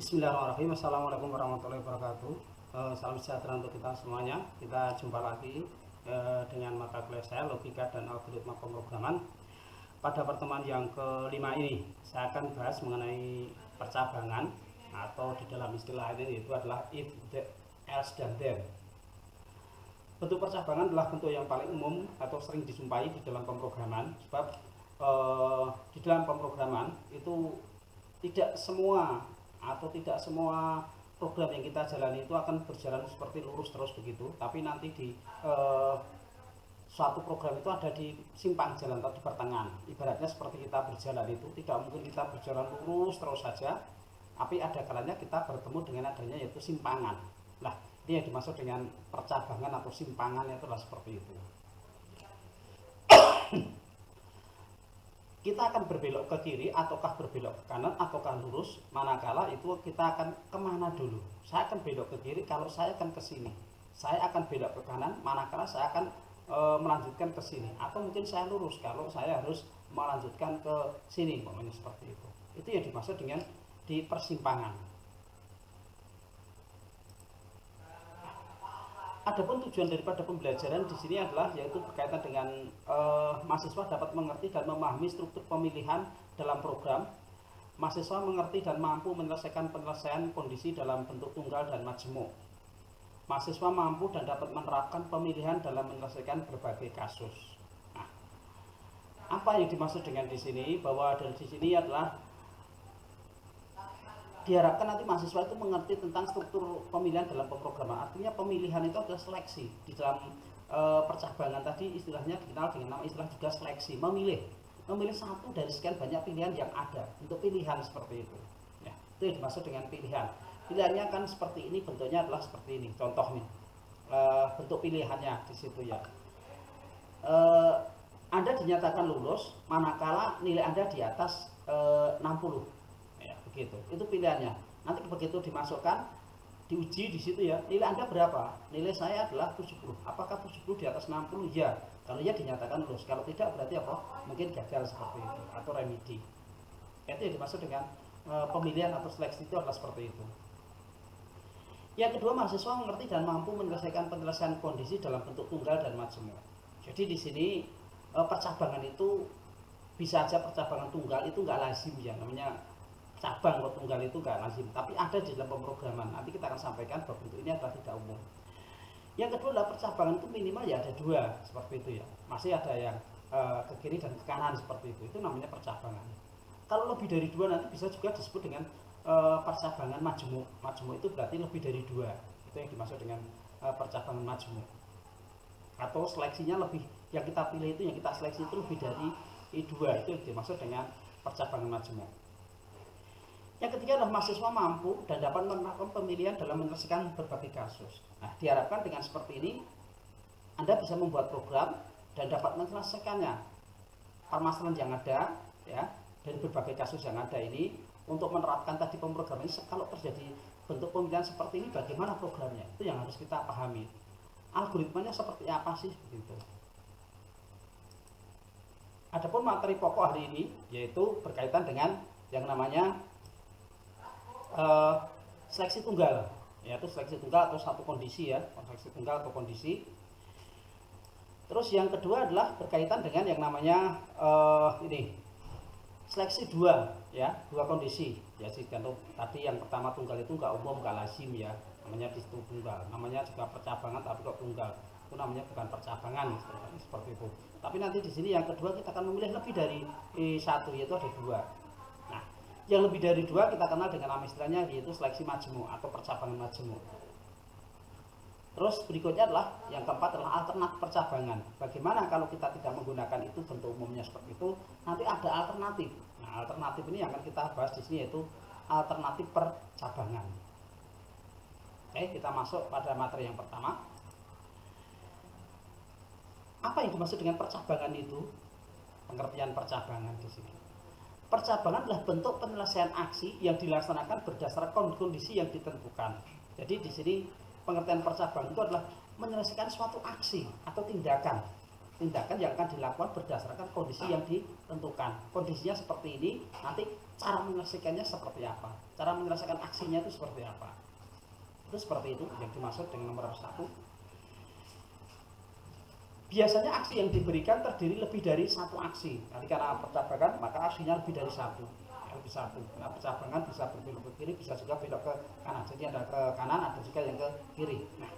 Bismillahirrahmanirrahim. Assalamualaikum warahmatullahi wabarakatuh. Salam sejahtera untuk kita semuanya. Kita jumpa lagi dengan mata kuliah saya logika dan algoritma pemrograman. Pada pertemuan yang kelima ini saya akan bahas mengenai percabangan, atau di dalam istilah ini itu adalah if, else, dan then. Bentuk percabangan adalah bentuk yang paling umum atau sering dijumpai di dalam pemrograman, sebab di dalam pemrograman itu tidak semua program yang kita jalani itu akan berjalan seperti lurus terus begitu, tapi nanti di suatu program itu ada di simpang jalan atau di pertengahan. Ibaratnya seperti kita berjalan itu tidak mungkin kita berjalan lurus terus saja, tapi ada kalanya kita bertemu dengan adanya yaitu simpangan. Nah, ini yang dimaksud dengan percabangan atau simpangan, itu adalah seperti itu. Kita akan berbelok ke kiri ataukah berbelok ke kanan ataukah lurus, manakala itu kita akan kemana dulu. Saya akan belok ke kiri kalau saya akan ke sini, saya akan belok ke kanan manakala saya akan melanjutkan ke sini, atau mungkin saya lurus kalau saya harus melanjutkan ke sini, pokoknya seperti itu. Itu yang dimaksud dengan di persimpangan. Adapun tujuan daripada pembelajaran di sini adalah yaitu berkaitan dengan mahasiswa dapat mengerti dan memahami struktur pemilihan dalam program. Mahasiswa mengerti dan mampu menyelesaikan penyelesaian kondisi dalam bentuk tunggal dan majemuk. Mahasiswa mampu dan dapat menerapkan pemilihan dalam menyelesaikan berbagai kasus. Nah, apa yang dimaksud dengan di sini? Bahwa dari di sini adalah diharapkan nanti mahasiswa itu mengerti tentang struktur pemilihan dalam pemrograman. Artinya pemilihan itu adalah seleksi. Di dalam percabangan tadi istilahnya dikenal dengan nama istilah juga seleksi, memilih satu dari sekian banyak pilihan yang ada untuk pilihan seperti itu. Ya, itu yang dimaksud dengan pilihan. Pilihannya kan seperti ini, bentuknya adalah seperti ini. Contoh nih, bentuk pilihannya di situ ya. Anda dinyatakan lulus manakala nilai Anda di atas 60. Begitu, itu pilihannya. Nanti begitu dimasukkan, diuji di situ ya, nilai Anda berapa? Nilai saya adalah 70. Apakah 70 di atas 60? Ya. Kalau ya dinyatakan lulus. Kalau tidak berarti apa? Mungkin gagal seperti itu atau remedi. Itu yang dimaksud dengan pemilihan atau seleksi itu adalah seperti itu. Yang kedua, mahasiswa mengerti dan mampu menyelesaikan penyelesaian kondisi dalam bentuk tunggal dan majemuk. Jadi di sini percabangan itu bisa aja percabangan tunggal itu nggak lazim ya, namanya cabang atau tunggal itu nggak lazim, tapi ada di dalam pemrograman. Nanti kita akan sampaikan bahwa bentuk ini adalah tidak umum. Yang kedua adalah percabangan itu minimal ya ada dua seperti itu ya. Masih ada yang ke kiri dan ke kanan seperti itu namanya percabangan. Kalau lebih dari dua nanti bisa juga disebut dengan percabangan majemuk. Majemuk itu berarti lebih dari dua. Itu yang dimaksud dengan percabangan majemuk. Atau seleksinya lebih, yang kita pilih itu, yang kita seleksi itu lebih dari dua. Itu yang dimaksud dengan percabangan majemuk. Yang ketiga adalah mahasiswa mampu dan dapat melakukan pemilihan dalam menyelesaikan berbagai kasus. Nah, diharapkan dengan seperti ini Anda bisa membuat program dan dapat menyelesaikannya permasalahan yang ada ya, dari berbagai kasus yang ada ini, untuk menerapkan tadi pemrograman ini. Kalau terjadi bentuk pemilihan seperti ini, bagaimana programnya? Itu yang harus kita pahami. Algoritmanya seperti apa sih begitu. Adapun materi pokok hari ini yaitu berkaitan dengan yang namanya seleksi tunggal, yaitu seleksi tunggal atau satu kondisi ya, seleksi tunggal atau kondisi. Terus yang kedua adalah berkaitan dengan yang namanya ini seleksi dua ya, dua kondisi ya. Contoh tadi yang pertama tunggal itu nggak umum, nggak lazim ya, namanya di situ tunggal. Namanya juga percabangan tapi kok tunggal, itu namanya bukan percabangan seperti itu. Tapi nanti di sini yang kedua kita akan memilih lebih dari satu, yaitu ada dua. Nah, yang lebih dari dua kita kenal dengan nama istilahnya yaitu seleksi majemuk atau percabangan majemuk. Terus berikutnya adalah yang keempat adalah alternatif percabangan. Bagaimana kalau kita tidak menggunakan itu, bentuk umumnya seperti itu, nanti ada alternatif. Nah, alternatif ini yang akan kita bahas di sini yaitu alternatif percabangan. Oke, kita masuk pada materi yang pertama. Apa yang dimaksud dengan percabangan itu? Pengertian percabangan di sini. Percabangan adalah bentuk penyelesaian aksi yang dilaksanakan berdasarkan kondisi yang ditentukan. Jadi di sini pengertian percabangan itu adalah menyelesaikan suatu aksi atau tindakan tindakan yang akan dilakukan berdasarkan kondisi yang ditentukan. Kondisinya seperti ini, nanti cara menyelesaikannya seperti apa, cara menyelesaikan aksinya itu seperti apa. Itu seperti itu yang dimaksud dengan nomor 1. Biasanya aksi yang diberikan terdiri lebih dari satu aksi. Nanti karena percabangan maka aksinya lebih dari satu. Lebih satu. Nah, percabangan bisa berbelok ke kiri, bisa juga belok ke kanan. Jadi ada ke kanan, ada juga yang ke kiri. Nah,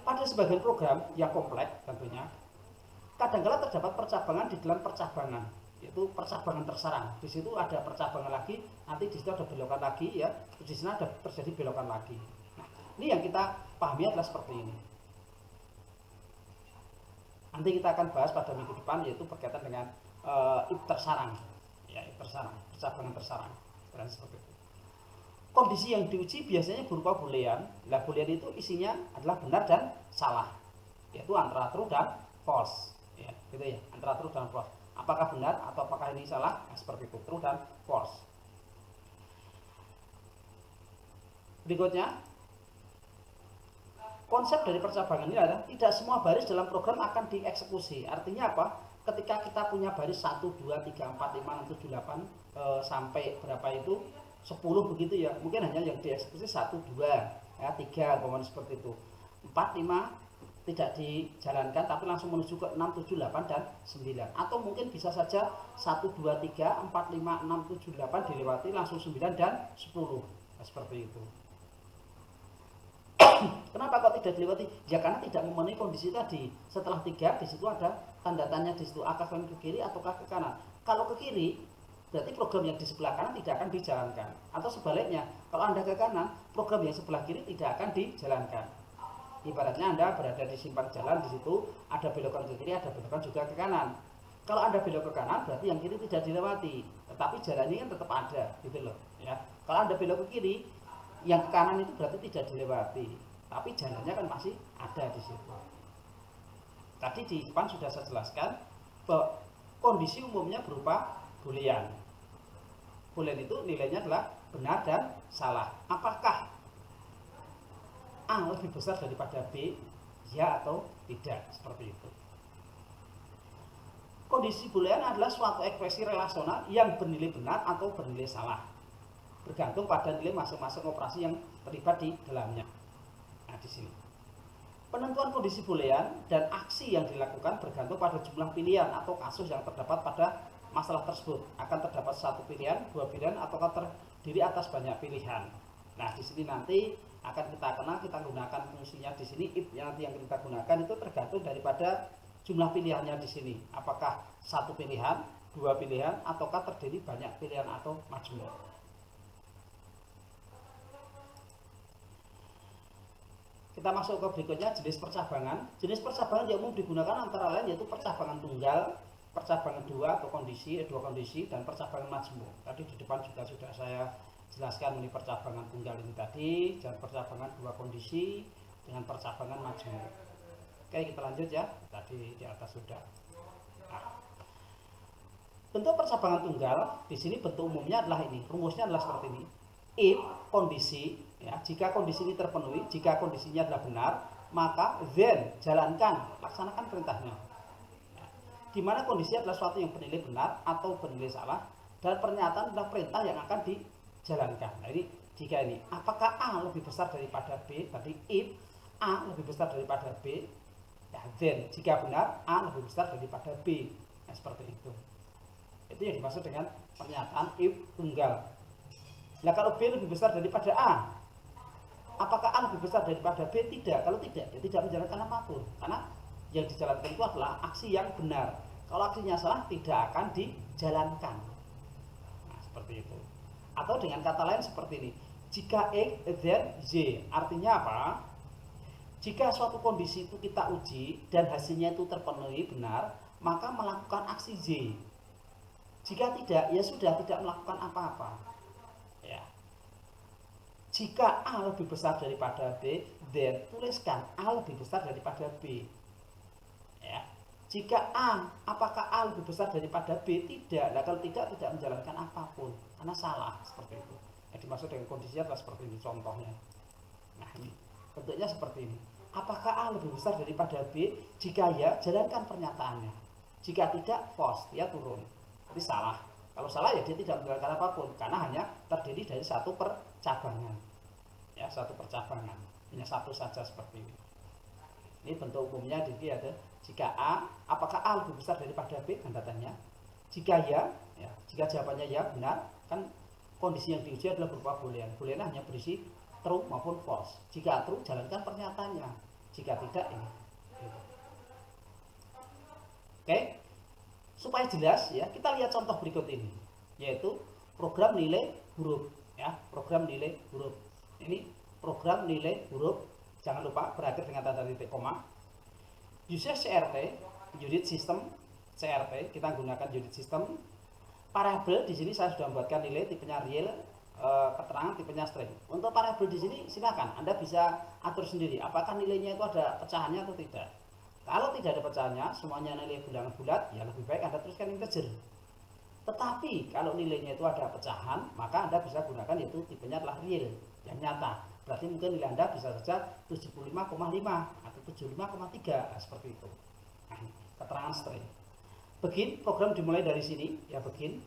pada sebagian program yang kompleks tentunya, kadang-kala terdapat percabangan di dalam percabangan, yaitu percabangan tersarang. Di situ ada percabangan lagi, nanti di situ ada belokan lagi ya, di sini ada terjadi belokan lagi. Nah, ini yang kita pahami adalah seperti ini. Nanti kita akan bahas pada minggu depan, yaitu berkaitan dengan tersarang, ya tersarang, percabangan tersarang, dan seperti itu. Kondisi yang diuji biasanya berupa boolean. Nah, boolean itu isinya adalah benar dan salah, yaitu antara true dan false. Ya, gitu ya, antara true dan false. Apakah benar atau apakah ini salah? Nah, seperti itu, true dan false. Berikutnya, konsep dari percabangan ini adalah tidak semua baris dalam program akan dieksekusi. Artinya apa? Ketika kita punya baris 1, 2, 3, 4, 5, 6, 7, 8 sampai berapa itu 10 begitu ya. Mungkin hanya yang dieksekusi 1, 2, ya 3, kemudian seperti itu. 4, 5 tidak dijalankan tapi langsung menuju ke 6, 7, 8 dan 9. Atau mungkin bisa saja 1, 2, 3, 4, 5, 6, 7, 8 dilewati langsung 9 dan 10. Nah, seperti itu. Kenapa kok tidak dilewati? Ya karena tidak memenuhi kondisi tadi. Setelah 3 di situ ada tanda tanya di situ, apakah ke kiri ataukah ke kanan. Kalau ke kiri berarti program yang di sebelah kanan tidak akan dijalankan. Atau sebaliknya, kalau Anda ke kanan, program yang sebelah kiri tidak akan dijalankan. Ibaratnya Anda berada di simpang jalan, di situ ada belokan ke kiri, ada belokan juga ke kanan. Kalau Anda belok ke kanan berarti yang kiri tidak dilewati, tetapi jalannya kan tetap ada, gitu loh. Ya. Kalau Anda belok ke kiri, yang ke kanan itu berarti tidak dilewati, tapi jalannya kan masih ada di situ. Tadi di depan sudah saya jelaskan bahwa kondisi umumnya berupa boolean. Boolean itu nilainya adalah benar dan salah. Apakah A lebih besar daripada B? Ya atau tidak, seperti itu. Kondisi boolean adalah suatu ekspresi relasional yang bernilai benar atau bernilai salah, bergantung pada nilai masing-masing operasi yang terlibat di dalamnya. Nah, di sini penentuan kondisi boolean dan aksi yang dilakukan bergantung pada jumlah pilihan atau kasus yang terdapat pada masalah tersebut. Akan terdapat satu pilihan, dua pilihan, ataukah terdiri atas banyak pilihan. Nah, di sini nanti akan kita kenal, kita gunakan fungsinya di sini. If yang nanti yang kita gunakan itu tergantung daripada jumlah pilihannya di sini. Apakah satu pilihan, dua pilihan, ataukah terdiri banyak pilihan atau majmuk. Kita masuk ke berikutnya, jenis percabangan. Jenis percabangan yang umum digunakan antara lain yaitu percabangan tunggal, percabangan dua atau dua kondisi, dan percabangan majmuk. Tadi di depan juga sudah saya jelaskan mengenai percabangan tunggal ini tadi, dan percabangan dua kondisi dengan percabangan majmuk. Oke, kita lanjut ya. Tadi di atas sudah. Nah, bentuk percabangan tunggal di sini bentuk umumnya adalah ini. Rumusnya adalah seperti ini. If kondisi, ya, jika kondisi ini terpenuhi, jika kondisinya adalah benar, maka then jalankan, laksanakan perintahnya. Ya, di mana kondisi adalah suatu yang bernilai benar atau bernilai salah, dan pernyataan adalah perintah yang akan dijalankan. Nah, ini jika ini, apakah A lebih besar daripada B? Tadi if A lebih besar daripada B, ya then jika benar A lebih besar daripada B. Nah, seperti itu. Itu yang dimaksud dengan pernyataan if tunggal. Nah, kalau B lebih besar daripada A, apakah A lebih besar daripada B? Tidak. Kalau tidak, ya tidak menjalankan apapun. Karena yang dijalankan itu adalah aksi yang benar. Kalau aksinya salah, tidak akan dijalankan. Nah, seperti itu. Atau dengan kata lain seperti ini. Jika X, then Z. Artinya apa? Jika suatu kondisi itu kita uji dan hasilnya itu terpenuhi benar, maka melakukan aksi Z. Jika tidak, ya sudah tidak melakukan apa-apa. Ya. Jika A lebih besar daripada B, then tuliskan A lebih besar daripada B. Ya. Jika A, apakah A lebih besar daripada B? Tidak. Nah, kalau tidak menjalankan apapun karena salah, seperti itu. Yang dimaksud dengan kondisinya adalah seperti ini contohnya. Nah, ini bentuknya seperti ini. apakah A lebih besar daripada B? Jika ya, jalankan pernyataannya. Jika tidak, false, dia turun. Jadi salah. Kalau salah ya dia tidak menjalankan apapun, karena hanya terdiri dari satu percabangan. Ya, satu percabangan. Hanya satu saja seperti ini. Ini bentuk umumnya, jadi ada jika A, apakah A lebih besar daripada B? Tanda tanya. Jika ya, jika jawabannya ya benar, kan kondisi yang diuji adalah berupa boolean. Boolean hanya berisi true maupun false. Jika true, jalankan pernyataannya. Jika tidak, ini. Oke, supaya jelas ya, kita lihat contoh berikut ini, yaitu program nilai huruf. Ya, program nilai huruf. Ini program nilai huruf. Jangan lupa berakhir dengan tanda titik koma. User CRT, unit system CRT, kita gunakan unit system. Variabel di sini saya sudah membuatkan nilai tipenya real, keterangan tipenya string. Untuk variabel di sini silakan Anda bisa atur sendiri apakah nilainya itu ada pecahannya atau tidak. Kalau tidak ada pecahannya, semuanya nilai bilangan bulat, ya lebih baik Anda tuliskan integer. Tetapi kalau nilainya itu ada pecahan, maka Anda bisa gunakan itu tipenya adalah real, yang nyata. Berarti mungkin nilai Anda bisa saja 75,5 atau 75,3, seperti itu. Nah, keterangan string. Begin, program dimulai dari sini, ya begin.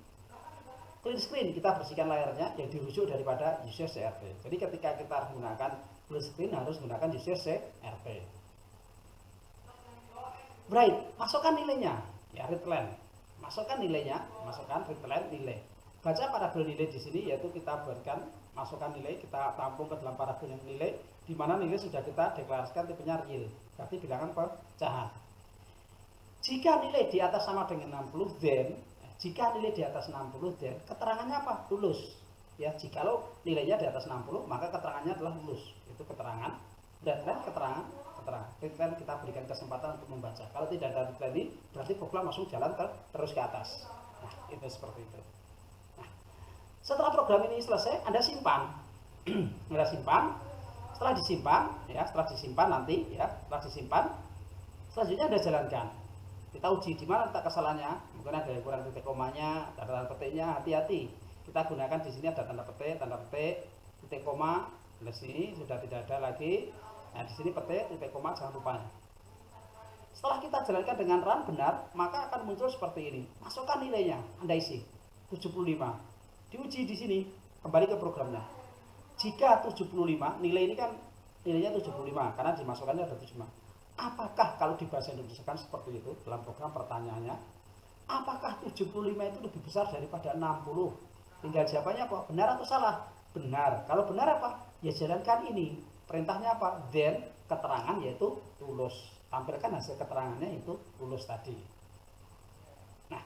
Clear screen, kita bersihkan layarnya yang dirujuk daripada user CRT. Jadi ketika kita menggunakan clear screen harus menggunakan user CRT. Bright, masukkan nilainya, ya readline. Masukkan nilainya, masukkan readline nilai. Baca variabel nilai di sini, yaitu kita buatkan masukkan nilai, kita tampung ke dalam variabel yang nilai, di mana nilai sudah kita deklarasikan tipenya real, berarti bilangan pecahan. Jika nilai di atas sama dengan 60, then jika nilai di atas 60, then keterangannya apa? Lulus. Ya, jikalau nilainya di atas 60, maka keterangannya adalah lulus. Itu keterangan. Dan keterangan. Readline kita berikan kesempatan untuk membaca. Kalau tidak ada readline, berarti program langsung jalan terus ke atas. Nah, itu seperti itu. Setelah program ini selesai, Anda simpan. Anda simpan. Setelah disimpan nanti ya, setelah disimpan, selanjutnya Anda jalankan. Kita uji di mana letak kesalahannya. Mungkin ada yang kurang titik komanya, tanda petiknya, hati-hati. Kita gunakan di sini ada tanda petik, titik koma. Di sini sudah tidak ada lagi. Nah, di sini petik, titik koma, jangan lupa. Setelah kita jalankan dengan run benar, maka akan muncul seperti ini. Masukkan nilainya, Anda isi 75. Diuji di sini, kembali ke programnya. Jika 75, nilai ini kan nilainya 75 karena dimasukkannya ada 75. Apakah kalau di bahasa Indonesia kan seperti itu dalam program pertanyaannya, apakah 75 itu lebih besar daripada 60? Tinggal jawabannya apa? Benar atau salah? Benar. Kalau benar apa? Ya jalankan ini. Perintahnya apa? Then keterangan yaitu lulus. Tampilkan hasil keterangannya itu lulus tadi. Nah,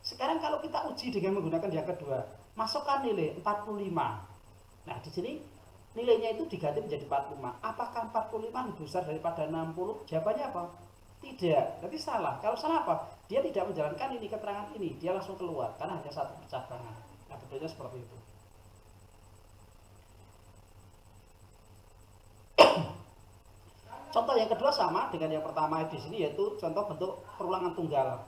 sekarang kalau kita uji dengan menggunakan yang kedua, masukkan nilai 45. Nah, di sini nilainya itu diganti menjadi 45. Apakah 45 lebih besar daripada 60? Jawabannya apa? Tidak. Berarti salah. Kalau salah apa? Dia tidak menjalankan ini keterangan ini. Dia langsung keluar karena hanya satu percabangan. Nah, betulnya seperti itu. Contoh yang kedua sama dengan yang pertama di sini, yaitu contoh bentuk perulangan tunggal.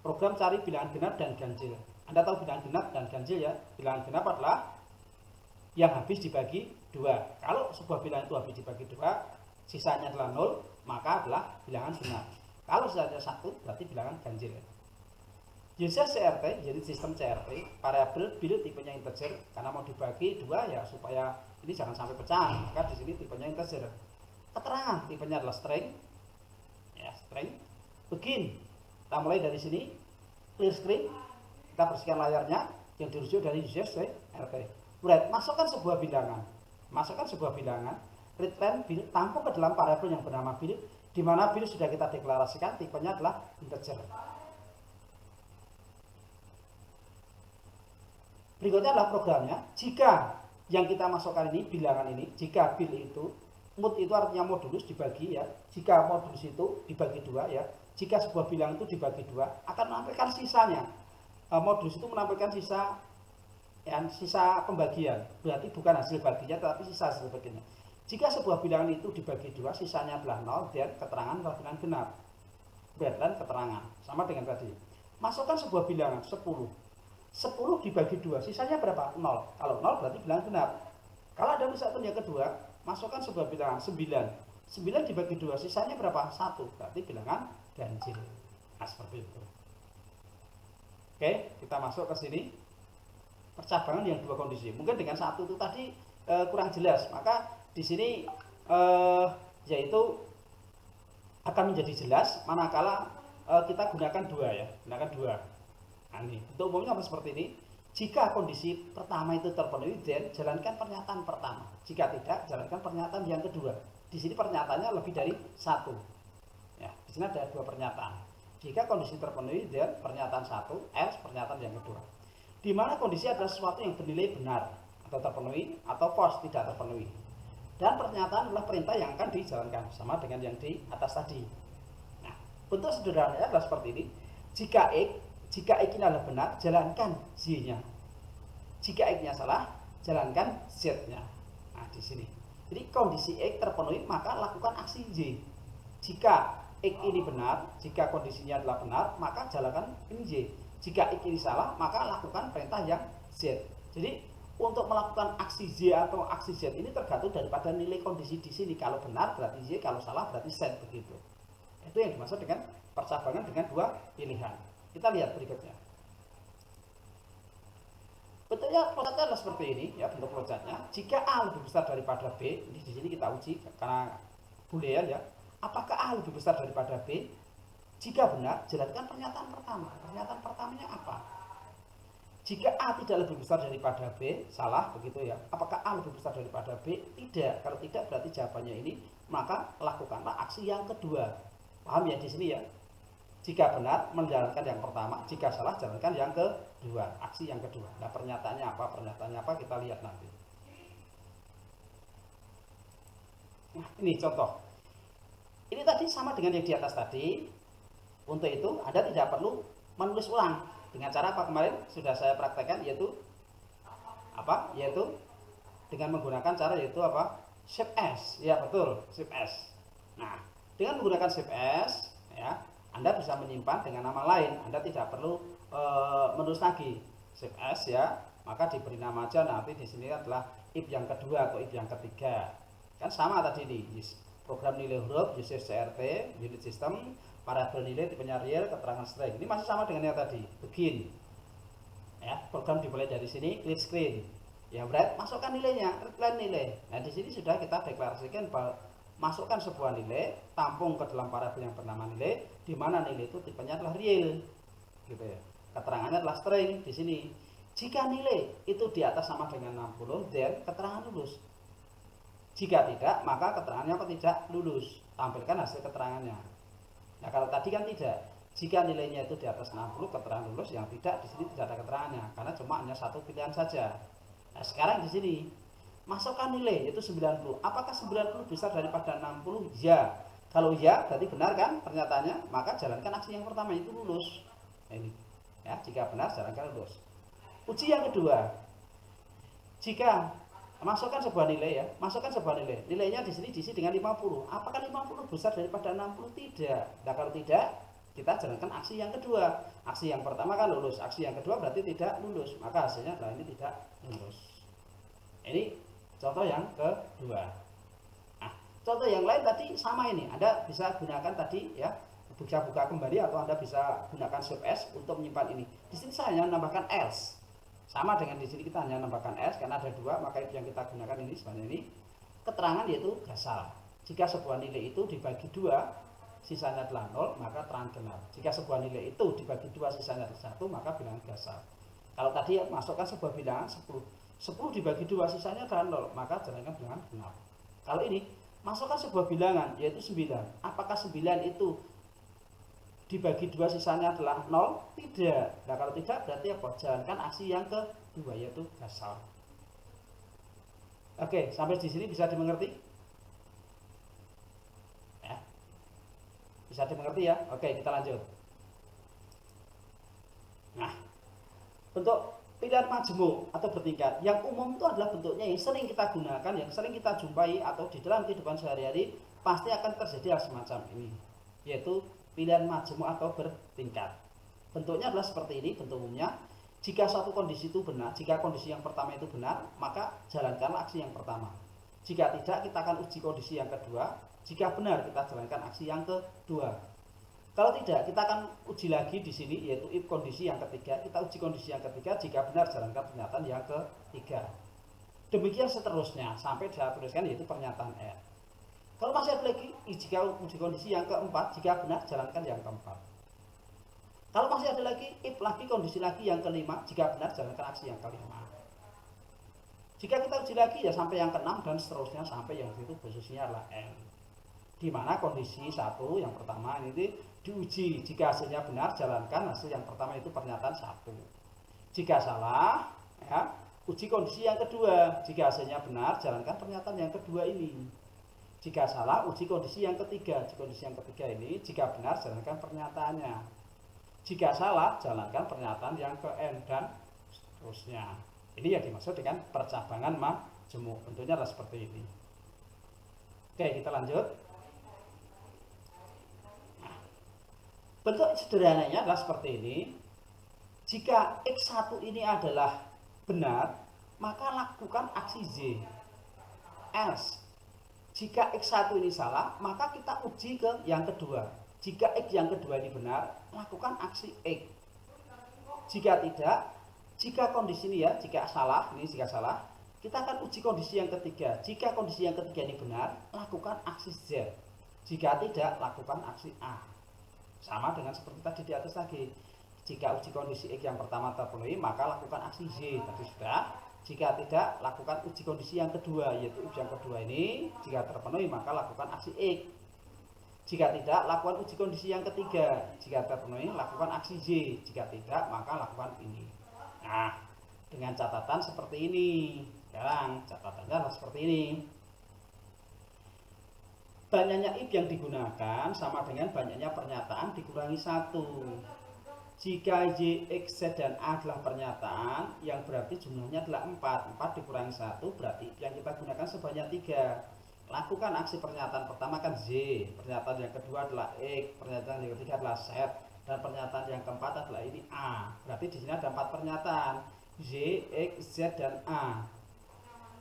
Program cari bilangan genap dan ganjil. Anda tahu bilangan genap dan ganjil ya? Bilangan genap adalah yang habis dibagi 2. Kalau sebuah bilangan itu habis dibagi 2, sisanya adalah 0, maka adalah bilangan genap. Kalau sisanya 1, berarti bilangan ganjil. User CRT, jadi sistem CRT, variabel bil tipenya integer, karena mau dibagi 2 ya supaya ini jangan sampai pecah, maka di sini tipenya integer. Keterangan tipenya adalah string. Ya, string. Begin. Kita mulai dari sini. Clear screen. Kita bersihkan layarnya yang dirujuk dari user CRT. Right, masukkan sebuah bilangan. Readline bil, tampung ke dalam variabel yang bernama bil, di mana bil sudah kita deklarasikan tipenya adalah integer. Berikutnya adalah programnya. Jika yang kita masukkan ini bilangan ini, jika bil itu mod itu artinya modulus dibagi ya. Jika modulus itu dibagi 2 ya. Jika sebuah bilangan itu dibagi 2 akan menampilkan sisanya. Modulus itu menampilkan sisa pembagian. Berarti bukan hasil baginya tetapi sisa hasil bagiannya. Jika sebuah bilangan itu dibagi 2 sisanya adalah 0 dan keterangan adalah bilangan genap. Dan keterangan sama dengan tadi. Masukkan sebuah bilangan 10. 10 dibagi 2 sisanya berapa? 0. Kalau 0 berarti bilangan genap. Kalau ada satu yang kedua, masukkan sebuah bilangan 9. 9 dibagi 2, sisanya berapa? 1. Berarti bilangan ganjil. Nah, seperti itu. Oke, kita masuk ke sini. Percabangan yang dua kondisi. Mungkin dengan satu itu tadi kurang jelas, maka di sini yaitu akan menjadi jelas manakala kita gunakan dua ya, gunakan dua. Nah, ini untuk umumnya apa seperti ini. Jika kondisi pertama itu terpenuhi, then jalankan pernyataan pertama. Jika tidak, jalankan pernyataan yang kedua. Di sini pernyataannya lebih dari satu. Ya, di sini ada dua pernyataan. Jika kondisi terpenuhi, then pernyataan satu, else pernyataan yang kedua. Di mana kondisi adalah sesuatu yang bernilai benar atau terpenuhi atau false tidak terpenuhi. Dan pernyataan adalah perintah yang akan dijalankan sama dengan yang di atas tadi. Nah, bentuk sederhananya adalah seperti ini. Jika X ini adalah benar, jalankan Z-nya. Jika X-nya salah, jalankan Z-nya. Nah, di sini. Jadi kondisi X terpenuhi, maka lakukan aksi Y. Jika X ini benar, jika kondisinya adalah benar, maka jalankan ini Y. Jika X ini salah, maka lakukan perintah yang Z. Jadi untuk melakukan aksi Z atau aksi Z ini tergantung daripada nilai kondisi di sini. Kalau benar berarti Y, kalau salah berarti Z, begitu. Itu yang dimaksud dengan percabangan dengan dua pilihan. Kita lihat berikutnya. Bentuknya flowchart adalah seperti ini ya, bentuk flowchartnya. Jika A lebih besar daripada B, ini di sini kita uji karena boolean ya. Apakah A lebih besar daripada B? Jika benar, jalankan pernyataan pertama. Pernyataan pertamanya apa? Jika A tidak lebih besar daripada B, salah begitu ya. Apakah A lebih besar daripada B? Tidak. Kalau tidak berarti jawabannya ini, maka lakukanlah aksi yang kedua. Paham ya di sini ya? Jika benar, menjalankan yang pertama. Jika salah, jalankan yang kedua. Aksi yang kedua. Nah, pernyataannya apa? Pernyataannya apa? Kita lihat nanti. Nah, ini contoh. Ini tadi sama dengan yang di atas tadi. Untuk itu, Anda tidak perlu menulis ulang. Dengan cara apa kemarin sudah saya praktekkan, yaitu apa? Yaitu dengan menggunakan cara yaitu apa? Shift S. Ya, betul, Shift S. Nah, dengan menggunakan Shift S, ya, Anda bisa menyimpan dengan nama lain. Anda tidak perlu menulis lagi Shift S ya. Maka diberi nama aja nanti di sini adalah if yang kedua atau if yang ketiga. Kan sama tadi nih. Program nilai huruf, usage CRT, unit system, variabel nilai tipenya real, keterangan string. Ini masih sama dengan yang tadi. Begin. Ya, program dimulai dari sini, clear screen. Ya, berat, masukkan nilainya, return nilai. Nah, di sini sudah kita deklarasikan bahwa masukkan sebuah nilai, tampung ke dalam variabel yang bernama nilai, di mana nilai itu tipenya adalah real. Gitu ya. Keterangannya adalah string di sini. Jika nilai itu di atas sama dengan 60, then keterangan lulus. Jika tidak, maka keterangannya apa tidak lulus. Tampilkan hasil keterangannya. Nah, kalau tadi kan tidak. Jika nilainya itu di atas 60, keterangan lulus. Yang tidak, di sini tidak ada keterangannya. Karena cuma hanya satu pilihan saja. Nah, sekarang di sini, masukkan nilai, yaitu 90. Apakah 90 besar daripada 60? Ya. Kalau ya, berarti benar kan pernyataannya. Maka jalankan aksi yang pertama, itu lulus. Nah, ini. Ya, jika benar, jalankan lulus. Uji yang kedua. Jika masukkan sebuah nilai ya, masukkan sebuah nilai. Nilainya di sini diisi dengan 50. Apakah 50 besar daripada 60? Tidak. Nah, kalau tidak, kita jalankan aksi yang kedua. Aksi yang pertama kan lulus, aksi yang kedua berarti tidak lulus. Maka hasilnya adalah ini tidak lulus. Ini contoh yang kedua. Nah, contoh yang lain tadi sama ini. Anda bisa gunakan tadi ya, bisa buka kembali atau Anda bisa gunakan Shift S untuk menyimpan ini. Di sini saya hanya menambahkan else. Sama dengan di sini kita hanya menambahkan S karena ada dua, maka itu yang kita gunakan ini sebenarnya ini keterangan yaitu gasal. Jika sebuah nilai itu dibagi dua, sisanya adalah 0, maka terang genap. Jika sebuah nilai itu dibagi dua, sisanya adalah 1, maka bilangan gasal. Kalau tadi masukkan sebuah bilangan 10, 10 dibagi dua, sisanya adalah 0, maka jalankan bilangan genap. Kalau ini masukkan sebuah bilangan yaitu 9. Apakah 9 itu dibagi dua sisanya adalah 0? Tidak. Nah, kalau tidak berarti apa? Jalankan aksi yang kedua yaitu gasal. Oke, sampai di sini bisa dimengerti? Ya. Bisa dimengerti ya? Oke, kita lanjut. Nah, bentuk pilihan majemuk atau bertingkat yang umum itu adalah bentuknya yang sering kita gunakan, yang sering kita jumpai atau di dalam kehidupan sehari-hari pasti akan terjadi hal semacam ini, yaitu pilihan majemuk atau bertingkat. Bentuknya adalah seperti ini bentuk umumnya. Jika suatu kondisi itu benar, jika kondisi yang pertama itu benar, maka jalankanlah aksi yang pertama. Jika tidak, kita akan uji kondisi yang kedua. Jika benar, kita jalankan aksi yang kedua. Kalau tidak, kita akan uji lagi di sini, yaitu if kondisi yang ketiga. Kita uji kondisi yang ketiga, jika benar jalankan pernyataan yang ketiga. Demikian seterusnya sampai saya tuliskan yaitu pernyataan R. Kalau masih ada lagi, jika uji kondisi yang keempat, jika benar jalankan yang keempat. Kalau masih ada lagi, if lagi kondisi lagi yang kelima, jika benar jalankan aksi yang kelima. Jika kita uji lagi ya sampai yang keenam dan seterusnya sampai yang itu posisinya adalah N. Di mana kondisi satu yang pertama ini diuji, jika hasilnya benar jalankan hasil yang pertama itu pernyataan satu. Jika salah, ya, uji kondisi yang kedua, jika hasilnya benar jalankan pernyataan yang kedua ini. Jika salah, uji kondisi yang ketiga. Kondisi yang ketiga ini, jika benar jalankan pernyataannya. Jika salah, jalankan pernyataan yang ke N dan seterusnya. Ini yang dimaksud dengan percabangan majemuk. Tentunya adalah seperti ini. Oke, kita lanjut. Nah, bentuk sederhananya adalah seperti ini. Jika X1 ini adalah benar, maka lakukan aksi Z. Else, jika X1 ini salah, maka kita uji ke yang kedua. Jika X yang kedua ini benar, lakukan aksi X. Jika tidak, jika kondisi ini ya, jika salah, kita akan uji kondisi yang ketiga. Jika kondisi yang ketiga ini benar, lakukan aksi Z. Jika tidak, lakukan aksi A. Sama dengan seperti tadi di atas lagi. Jika uji kondisi X yang pertama terpenuhi, maka lakukan aksi Z. Tadi sudah. Jika tidak, lakukan uji kondisi yang kedua, yaitu uji yang kedua ini. Jika terpenuhi, maka lakukan aksi X. Jika tidak, lakukan uji kondisi yang ketiga. Jika terpenuhi, lakukan aksi Z. Jika tidak, maka lakukan ini. Nah, dengan catatan seperti ini. Sekarang catatannya adalah seperti ini. Banyaknya if yang digunakan sama dengan banyaknya pernyataan dikurangi 1. Jika Y, X, Z, dan A adalah pernyataan, yang berarti jumlahnya adalah 4. 4 dikurangi 1 berarti yang kita gunakan sebanyak 3. Lakukan aksi pernyataan pertama kan Z, pernyataan yang kedua adalah X, pernyataan yang ketiga adalah Z, dan pernyataan yang keempat adalah ini A. Berarti di sini ada 4 pernyataan. Z, X, Z, dan A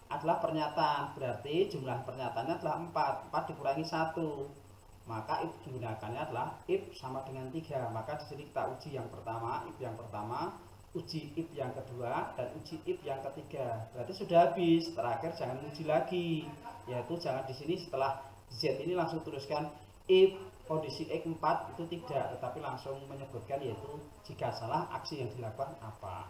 adalah pernyataan. Berarti jumlah pernyataannya adalah 4. 4 dikurangi 1. Maka if digunakannya adalah if sama dengan 3. Maka di sini kita uji yang pertama, if yang pertama, uji if yang kedua, dan uji if yang ketiga. Berarti sudah habis. Terakhir jangan uji lagi. Yaitu jangan di sini setelah Z ini langsung tuliskan if kondisi X4 itu tidak, tetapi langsung menyebutkan yaitu jika salah aksi yang dilakukan apa.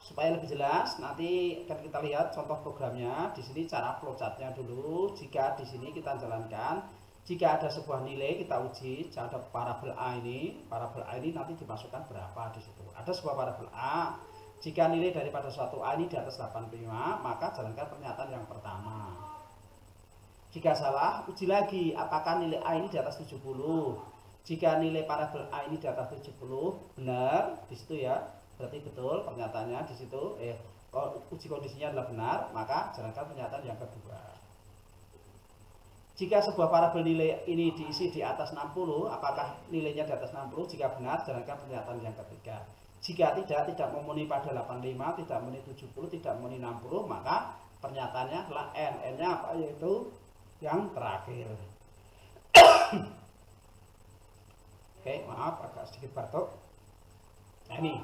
Supaya lebih jelas, nanti akan kita lihat contoh programnya. Di sini cara flowchartnya dulu. Jika di sini kita jalankan, jika ada sebuah nilai kita uji, ada parabel A ini nanti dimasukkan berapa di situ. Ada sebuah parabel A. Jika nilai daripada suatu A ini di atas 85, maka jalankan pernyataan yang pertama. Jika salah, uji lagi apakah nilai A ini di atas 70. Jika nilai parabel A ini di atas 70, benar di situ ya. Berarti betul pernyataannya di situ. Uji kondisinya adalah benar, maka jalankan pernyataan yang kedua. Jika sebuah parabel nilai ini diisi di atas 60, apakah nilainya di atas 60? Jika benar, jalankan pernyataan yang ketiga. Jika tidak memenuhi pada 85, tidak memenuhi 70, tidak memenuhi 60, maka pernyataannya adalah N. N-nya apa? Yaitu yang terakhir. Oke, maaf agak sedikit batuk. Nah ini.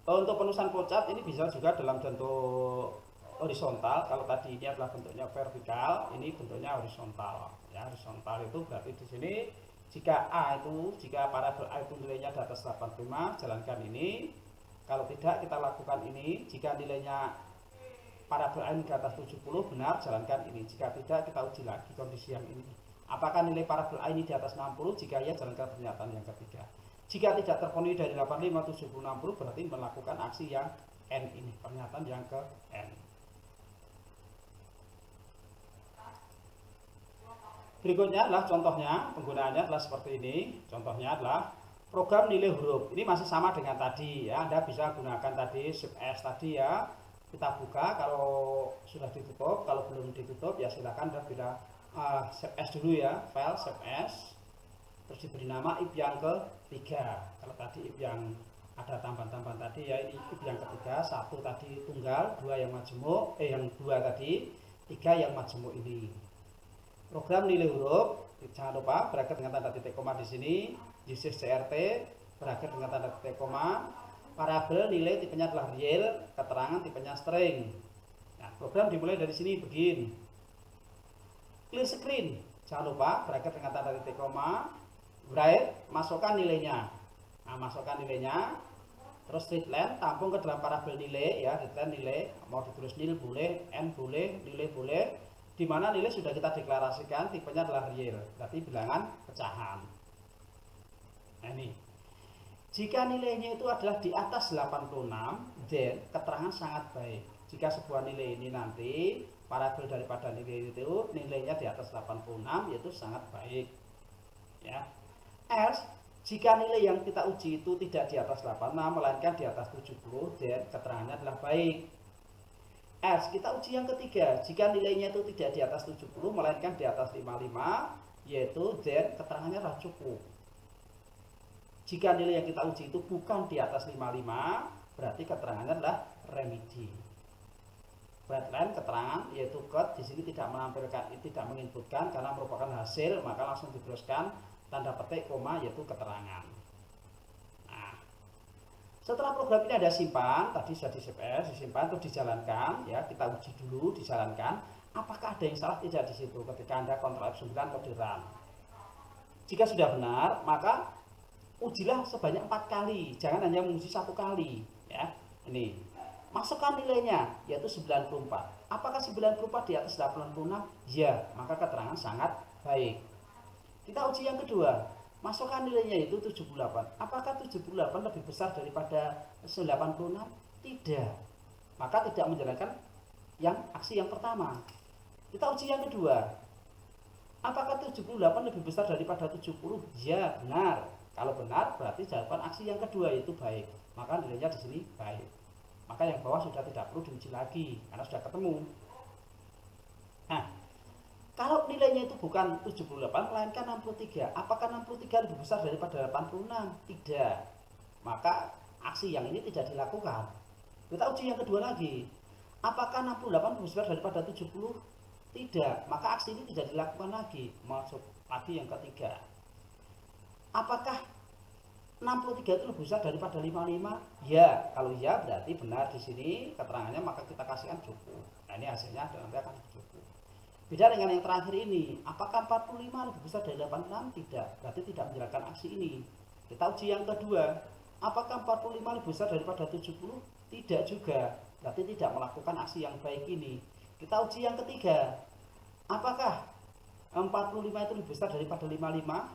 Untuk penulisan flowchart ini bisa juga dalam bentuk horizontal. Kalau tadi ini adalah bentuknya vertikal, ini bentuknya horizontal. Ya, horizontal itu berarti di sini jika parabel A itu nilainya di atas 85, jalankan ini. Kalau tidak, kita lakukan ini. Jika nilainya parabel A ini di atas 70, benar, jalankan ini. Jika tidak, kita uji lagi kondisi yang ini. Apakah nilai parabel A ini di atas 60? Jika ya, jalankan pernyataan yang ketiga. Jika tidak terpenuhi dari 85, 70, 60, berarti melakukan aksi yang N ini, pernyataan yang ke N. Berikutnya adalah contohnya, penggunaannya adalah seperti ini. Contohnya adalah program nilai huruf. Ini masih sama dengan tadi ya. Anda bisa gunakan tadi Shift S tadi ya. Kita buka kalau sudah ditutup, kalau belum ditutup ya silakan Anda bila Shift S dulu ya, file Shift S. Terus diberi nama if yang ketiga. Kalau tadi if yang ada tambahan-tambahan tadi ya. Ini yang ketiga, satu tadi tunggal, dua yang majemuk, yang dua tadi, tiga yang majemuk ini. Program nilai huruf, jangan lupa berakhir dengan tanda titik koma di sini. Uses CRT berakhir dengan tanda titik koma. Variabel nilai tipenya adalah real, keterangan tipenya string. Nah, program dimulai dari sini, begin. Clear screen, jangan lupa berakhir dengan tanda titik koma. Write, masukkan nilainya. Nah, masukkan nilainya. Terus readline, tampung ke dalam variabel nilai ya, readline nilai, mau ditulis nil boleh, n boleh, nilai boleh. Di mana nilai sudah kita deklarasikan, tipenya adalah real, berarti bilangan pecahan. Nah ini, jika nilainya itu adalah di atas 86, then keterangan sangat baik. Jika sebuah nilai ini nanti variabel daripada nilai itu nilainya di atas 86, yaitu sangat baik. Ya. Else, jika nilai yang kita uji itu tidak di atas 86, melainkan di atas 70, then keterangannya adalah baik. Else, kita uji yang ketiga, jika nilainya itu tidak di atas 70, melainkan di atas 55, yaitu then keterangannya adalah cukup. Jika nilai yang kita uji itu bukan di atas 55, berarti keterangannya adalah remedi. Breadline keterangan yaitu code di sini tidak menampilkan, tidak menginputkan karena merupakan hasil, maka langsung diteruskan tanda petik koma yaitu keterangan. Nah, setelah program ini ada simpan, tadi sudah di CPS, disimpan untuk dijalankan ya, kita uji dulu dijalankan. Apakah ada yang salah tidak di situ ketika Anda Ctrl F9 kode run. Jika sudah benar, maka ujilah sebanyak 4 kali, jangan hanya menguji 1 kali ya. Ini masukkan nilainya yaitu 94. Apakah 94 di atas 86? Ya, maka keterangan sangat baik. Kita uji yang kedua, masukkan nilainya itu 78. Apakah 78 lebih besar daripada 86? Tidak. Maka tidak menjalankan yang aksi yang pertama. Kita uji yang kedua. Apakah 78 lebih besar daripada 70? Ya, benar. Kalau benar berarti jawaban aksi yang kedua itu baik. Maka nilainya di sini baik. Maka yang bawah sudah tidak perlu diuji lagi karena sudah ketemu. Nah, kalau nilainya itu bukan 78 melainkan 63, apakah 63 lebih besar daripada 86? Tidak. Maka aksi yang ini tidak dilakukan. Kita uji yang kedua lagi. Apakah 68 lebih besar daripada 70? Tidak. Maka aksi ini tidak dilakukan lagi. Masuk lagi yang ketiga. Apakah 63 itu lebih besar daripada 55? Ya, kalau ya berarti benar di sini keterangannya, maka kita kasihkan cukup. Nah, ini hasilnya nanti akan cukup. Beda dengan yang terakhir ini, apakah 45 lebih besar dari 86? Tidak, berarti tidak menjalankan aksi ini. Kita uji yang kedua, apakah 45 lebih besar daripada 70? Tidak juga, berarti tidak melakukan aksi yang baik ini. Kita uji yang ketiga, apakah 45 itu lebih besar daripada 55?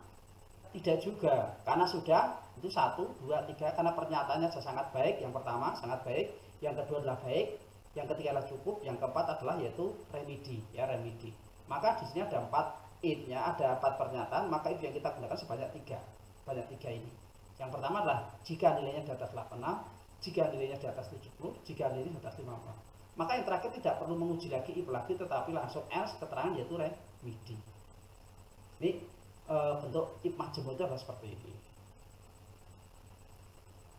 Tidak juga, karena sudah itu 1, 2, 3, karena pernyataannya sangat baik. Yang pertama sangat baik, yang kedua adalah baik, yang ketiga adalah cukup, yang keempat adalah yaitu remedi ya, remedi. Maka di sini ada 4 if-nya, ada 4 pernyataan, maka if yang kita gunakan sebanyak 3. Banyak 3 ini. Yang pertama adalah jika nilainya di atas 86, jika nilainya di atas 70, jika nilainya di atas 50. Maka yang terakhir tidak perlu menguji lagi if lagi, tetapi langsung else keterangan yaitu remedi. Ini bentuk if majemuk itu adalah seperti ini.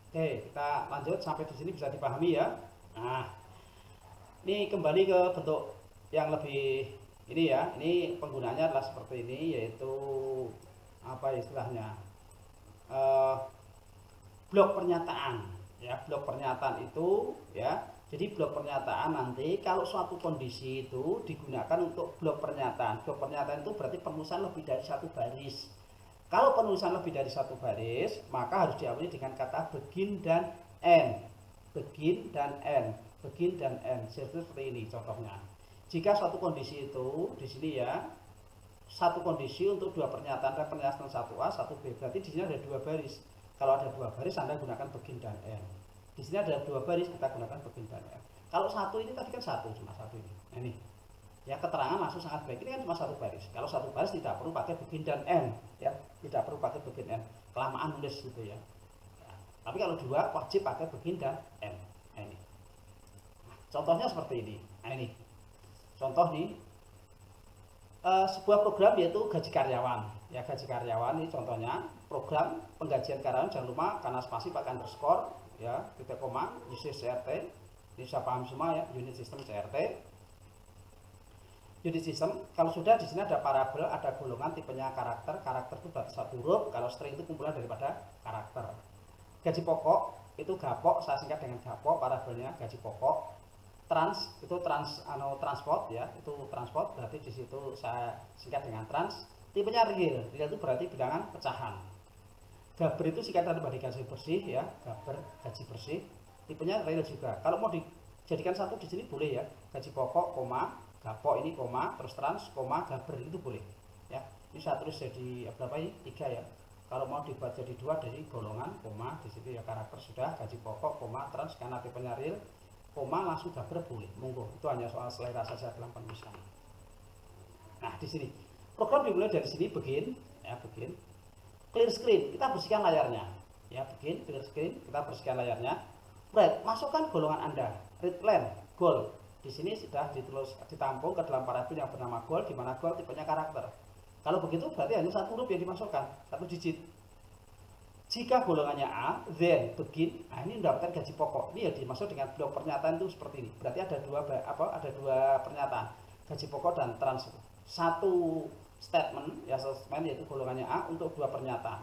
Oke, kita lanjut sampai di sini bisa dipahami ya. Nah, ini kembali ke bentuk yang lebih ini ya. Ini penggunaannya adalah seperti ini, yaitu apa istilahnya, blok pernyataan ya. Blok pernyataan itu ya, jadi blok pernyataan nanti kalau suatu kondisi itu digunakan untuk blok pernyataan. Blok pernyataan itu berarti penulisan lebih dari 1 baris. Kalau penulisan lebih dari 1 baris, maka harus diawali dengan kata begin dan end. Begin dan end, begin dan end. Seperti ini contohnya. Jika suatu kondisi itu di sini ya, satu kondisi untuk 2 pernyataan, ada pernyataan 1A, 1B, berarti di sini ada 2 baris. Kalau ada 2 baris Anda gunakan begin dan end. Di sini ada 2 baris, kita gunakan begin dan end. Kalau 1 ini tadi kan 1, cuma 1 ini. Nah, ini ya, keterangan langsung sangat baik. Ini kan cuma 1 baris. Kalau 1 baris tidak perlu pakai begin dan end ya, tidak perlu pakai begin end. Kelamaan nulis gitu ya. Tapi kalau 2 wajib pakai begin dan end. Nah, ini. Nah, contohnya seperti ini. Nah, ini. Contoh nih, sebuah program yaitu gaji karyawan. Ya, gaji karyawan ini contohnya. program penggajian karyawan jangan lupa karena spasi pakai underscore ya, titik koma, uses CRT. Ini bisa paham semua ya, unit system CRT. Unit system, kalau sudah di sini ada parabel, ada golongan, tipenya karakter. Karakter itu berarti satu huruf, kalau string itu kumpulan daripada karakter. Gaji pokok itu gapok, saya singkat dengan gapok, parabelnya gaji pokok. Trans itu transport ya, itu transport, berarti di situ saya singkat dengan trans. Tipenya real, real itu berarti bilangan pecahan. Gaber itu singkatan dari gaji bersih ya, gaber gaji bersih. Tipenya real juga. Kalau mau dijadikan satu di sini boleh ya, gaji pokok, koma, gapok ini koma, terus trans, koma, gaber itu boleh ya. Ini saya tulis jadi berapa ini? 3 ya. Kalau mau dibuat jadi 2 dari golongan, koma, di situ ya karakter sudah, gaji pokok, koma, trans, karena tipenya real, koma, langsung gaber boleh, monggo. Itu hanya soal selera saja dalam penulisan. Nah, di sini program dimulai dari sini, begin ya, begin. Clear screen, kita bersihkan layarnya ya, begin, clear screen, kita bersihkan layarnya. Right, masukkan golongan Anda, read line, goal. Di sini sudah ditampung ke dalam parabel yang bernama goal, di mana goal tipenya karakter. Kalau begitu berarti hanya satu huruf yang dimasukkan, satu digit. Jika golongannya A, then begin. Nah, ini mendapatkan gaji pokok. Ini ya dimaksud dengan blok pernyataan itu seperti ini. Berarti ada dua pernyataan, gaji pokok dan trans. Satu statement ya, statement yaitu golongannya A untuk 2 pernyataan.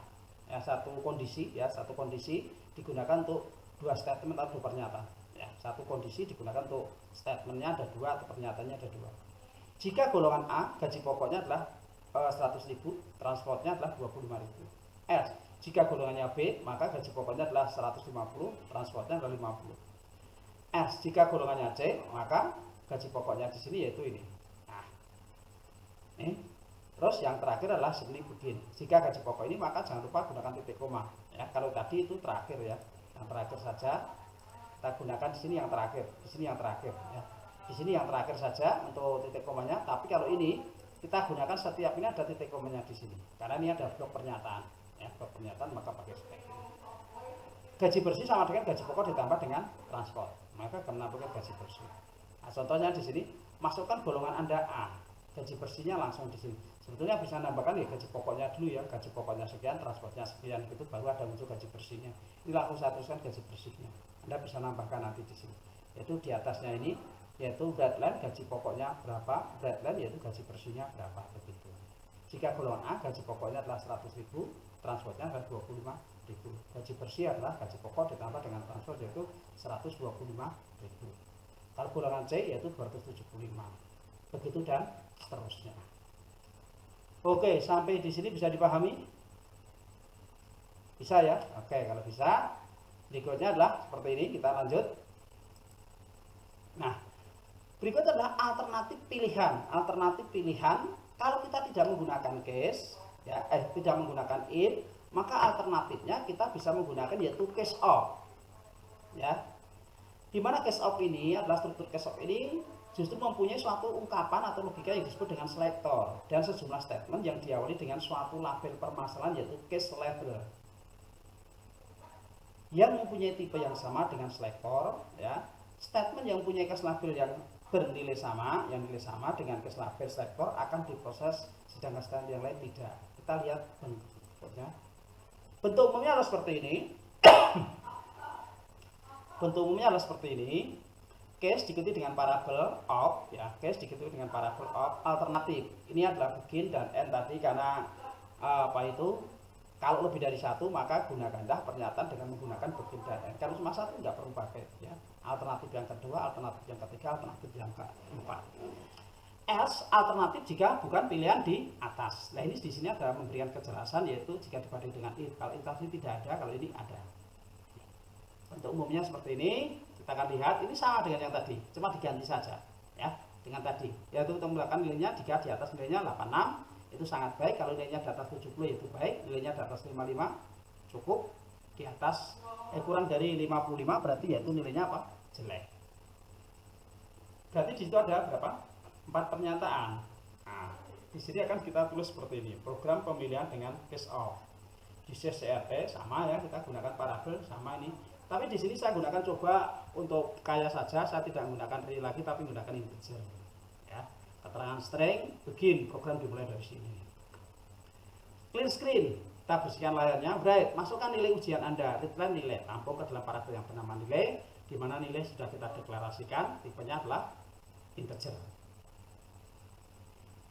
Ya, satu kondisi ya, satu kondisi digunakan untuk 2 statement atau 2 pernyataan. Ya, satu kondisi digunakan untuk statementnya ada 2 atau pernyataannya ada 2. Jika golongan A gaji pokoknya adalah 100.000, transportnya adalah 25.000. Jika golongannya B, maka gaji pokoknya adalah 150, transportnya adalah 50. Jika golongannya C, maka gaji pokoknya di sini yaitu ini. Nah, terus yang terakhir adalah semi begin. Jika gaji pokok ini, maka jangan lupa gunakan titik koma. Ya, kalau tadi itu terakhir ya, yang terakhir saja. Kita gunakan di sini yang terakhir, di sini yang terakhir ya. Di sini yang terakhir saja untuk titik komanya, tapi kalau ini kita gunakan setiap ini ada titik komanya di sini. Karena ini ada blok pernyataan. Ya, blok pernyataan maka pakai seperti ini. Gaji bersih sama dengan gaji pokok ditambah dengan transport. Maka kena pakai gaji bersih. Nah, contohnya di sini masukkan golongan Anda A. Gaji bersihnya langsung di sini. Sebetulnya bisa nambahkan ya gaji pokoknya dulu ya, gaji pokoknya sekian, transportnya sekian, itu baru ada muncul gaji bersihnya. Ini langsung saya tuliskan gaji bersihnya. Anda bisa nambahkan nanti di sini. Yaitu di atasnya ini yaitu breadline gaji pokoknya berapa, breadline yaitu gaji bersihnya berapa, begitu. Jika golongan A gaji pokoknya adalah 100.000, transportnya adalah 25.000. Gaji bersih adalah gaji pokok ditambah dengan transport yaitu 125.000. Kalau golongan C yaitu 275. Begitu dan seterusnya. Oke, sampai di sini bisa dipahami? Bisa ya? Oke, kalau bisa, berikutnya adalah seperti ini, kita lanjut. Nah, berikut adalah alternatif pilihan. Alternatif pilihan, kalau kita tidak menggunakan case, ya, tidak menggunakan if, maka alternatifnya kita bisa menggunakan yaitu case of. Ya. Di mana case of ini adalah struktur case of ini justru mempunyai suatu ungkapan atau logika yang disebut dengan selektor dan sejumlah statement yang diawali dengan suatu label permasalahan yaitu case label yang mempunyai tipe yang sama dengan selektor ya. Statement yang mempunyai case label yang bernilai sama, yang nilai sama dengan case label selektor akan diproses, sedangkan statement yang lain tidak. Kita lihat bentuknya. Bentuk umumnya adalah seperti ini. Bentuk umumnya adalah seperti ini. Case diikuti dengan parabel of, ya, case diikuti dengan parabel of alternatif. Ini adalah begin dan end tadi karena kalau lebih dari satu maka gunakanlah pernyataan dengan menggunakan begin dan end. Kalau cuma satu nggak perlu pakai, ya. Alternatif yang kedua, alternatif yang ketiga, alternatif yang keempat. Else alternatif jika bukan pilihan di atas. Nah ini di sini ada memberikan kejelasan yaitu jika dibanding dengan if. Kalau if tadi tidak ada, kalau ini ada. Bentuk umumnya seperti ini. Kita akan lihat ini sama dengan yang tadi, cuma diganti saja ya dengan tadi, yaitu untuk menggunakan nilainya jika di atas nilainya 86 itu sangat baik, kalau nilainya di atas 70 itu baik, nilainya di atas 55 cukup, di atas kurang dari 55 berarti yaitu nilainya apa? Jelek. Berarti di situ ada berapa? 4 pernyataan. Nah, di sini akan kita tulis seperti ini, program pemilihan dengan case of. Di CRT sama ya, kita gunakan parabel sama ini. Tapi di sini saya gunakan coba untuk kaya saja, saya tidak menggunakan real lagi tapi menggunakan integer. Ya, keterangan string, begin, program dimulai dari sini. Clear screen, Kita bersihkan layarnya, right, masukkan nilai ujian Anda, return nilai, tampung ke dalam paragraf yang bernama nilai, di mana nilai sudah kita deklarasikan, tipenya adalah integer.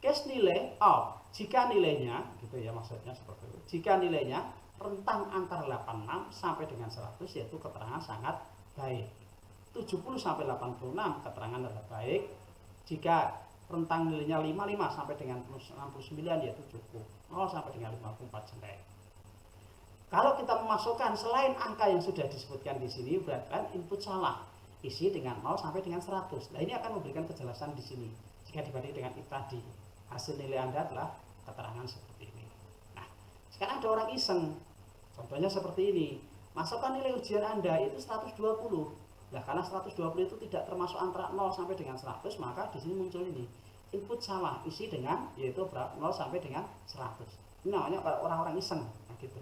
Case nilai out, jika nilainya, gitu ya maksudnya seperti itu, jika nilainya rentang antara 86 sampai dengan 100, yaitu keterangan sangat baik. 70 sampai 86 keterangan adalah baik. Jika rentang nilainya 55 sampai dengan 69 yaitu cukup. 0 sampai dengan 54 jelek. Kalau kita memasukkan selain angka yang sudah disebutkan di sini, berarti kan input salah. Isi dengan 0 sampai dengan 100. Nah, ini akan memberikan kejelasan di sini. Jika dibanding dengan if tadi, hasil nilai Anda adalah keterangan seperti ini. Nah, sekarang ada orang iseng. Contohnya seperti ini. Masukkan nilai ujian Anda itu 120. Nah, karena 120 itu tidak termasuk antara 0 sampai dengan 100, maka di sini muncul ini. Input salah, isi dengan yaitu 0 sampai dengan 100. Ini namanya orang-orang iseng, nah gitu.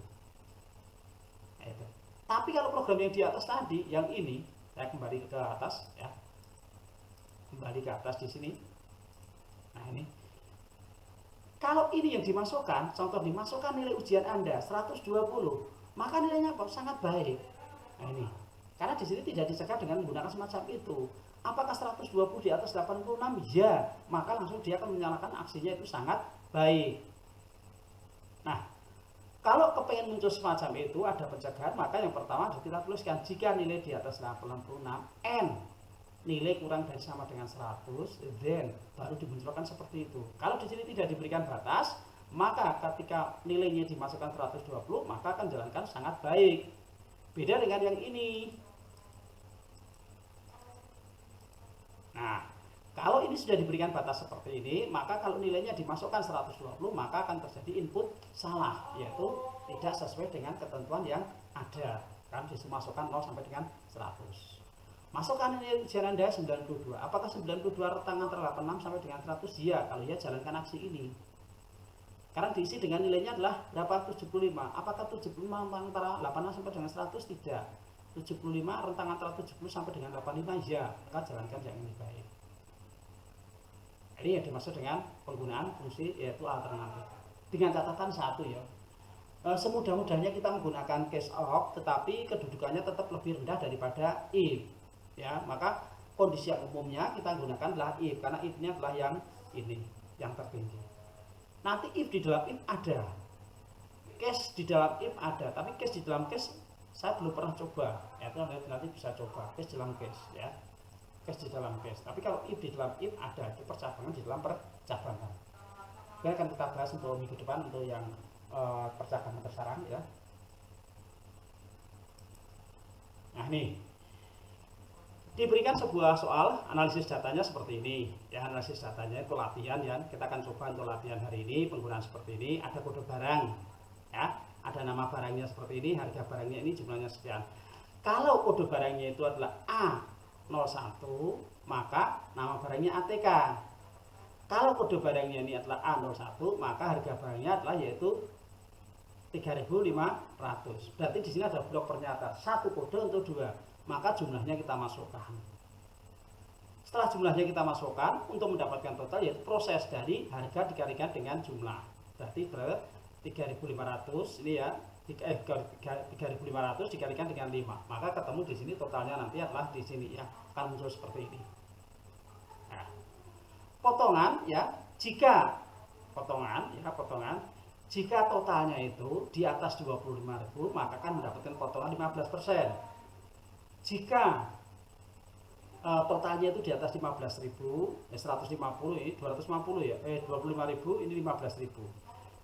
Nah, itu. Tapi kalau program yang di atas tadi, yang ini, saya kembali ke atas ya. Kembali ke atas di sini. Nah, ini. Kalau ini yang dimasukkan, contoh dimasukkan nilai ujian Anda 120, maka nilainya kok sangat baik. Nah, ini. Karena di sini tidak dicegah dengan menggunakan semacam itu. Apakah 120 di atas 86? Ya, maka langsung dia akan menyalakan aksinya itu sangat baik. Nah, kalau kepengen muncul semacam itu ada pencegahan, maka yang pertama kita tuliskan jika nilai di atas 86 n nilai kurang dari sama dengan 100, then baru dimunculkan seperti itu. Kalau di sini tidak diberikan batas, maka ketika nilainya dimasukkan 120, maka akan jalankan sangat baik. Beda dengan yang ini. Nah, kalau ini sudah diberikan batas seperti ini, maka kalau nilainya dimasukkan 120, maka akan terjadi input salah, yaitu tidak sesuai dengan ketentuan yang ada. Kan dimasukkan 0 sampai dengan 100. Masukkan nilai ujian Anda 92. Apakah 92 rentang antara 86 sampai dengan 100? Ya, kalau ya jalankan aksi ini. Karena diisi dengan nilainya adalah berapa? 75. Apakah 75 antara 86 sampai dengan 100? Tidak. 75 rentang antara 70 sampai dengan 85? Ya, maka jalankan yang ini baik. Ini yang dimaksud dengan penggunaan fungsi yaitu alternatif. Dengan catatan satu ya. Semudah-mudahnya kita menggunakan case of, tetapi kedudukannya tetap lebih rendah daripada if. Ya, maka kondisi yang umumnya kita gunakan adalah if, karena if-nya adalah yang ini, yang tertinggi. Nanti if di dalam if ada, case di dalam if ada, tapi case di dalam case saya belum pernah coba. Ya, itu nanti bisa coba case di dalam case ya, case di dalam case. Tapi kalau if di dalam if ada, itu percabangan di dalam percabangan. Ini akan kita bahas untuk minggu depan untuk yang percabangan bersarang ya. Nah, nih diberikan sebuah soal analisis datanya seperti ini ya. Analisis datanya itu latihan ya, kita akan coba untuk latihan hari ini penggunaan seperti ini. Ada kode barang ya, ada nama barangnya seperti ini, harga barangnya ini, jumlahnya sekian. Kalau kode barangnya itu adalah A01, maka nama barangnya ATK. Kalau kode barangnya ini adalah A01, maka harga barangnya adalah yaitu 3.500. Berarti di sini ada blok pernyataan, satu kode untuk dua, maka jumlahnya kita masukkan. Setelah jumlahnya kita masukkan, untuk mendapatkan total yaitu proses dari harga dikalikan dengan jumlah. Berarti 3.500 ini ya, 3.500 dikalikan dengan 5, maka ketemu di sini totalnya nanti adalah di sini ya, akan muncul seperti ini. Nah, potongan ya, jika potongan ya, jika totalnya itu di atas 25.000, maka akan mendapatkan potongan 15%. Jika totalnya itu di atas 15.000, 150 ini 250 ya, 25.000 ini 15.000.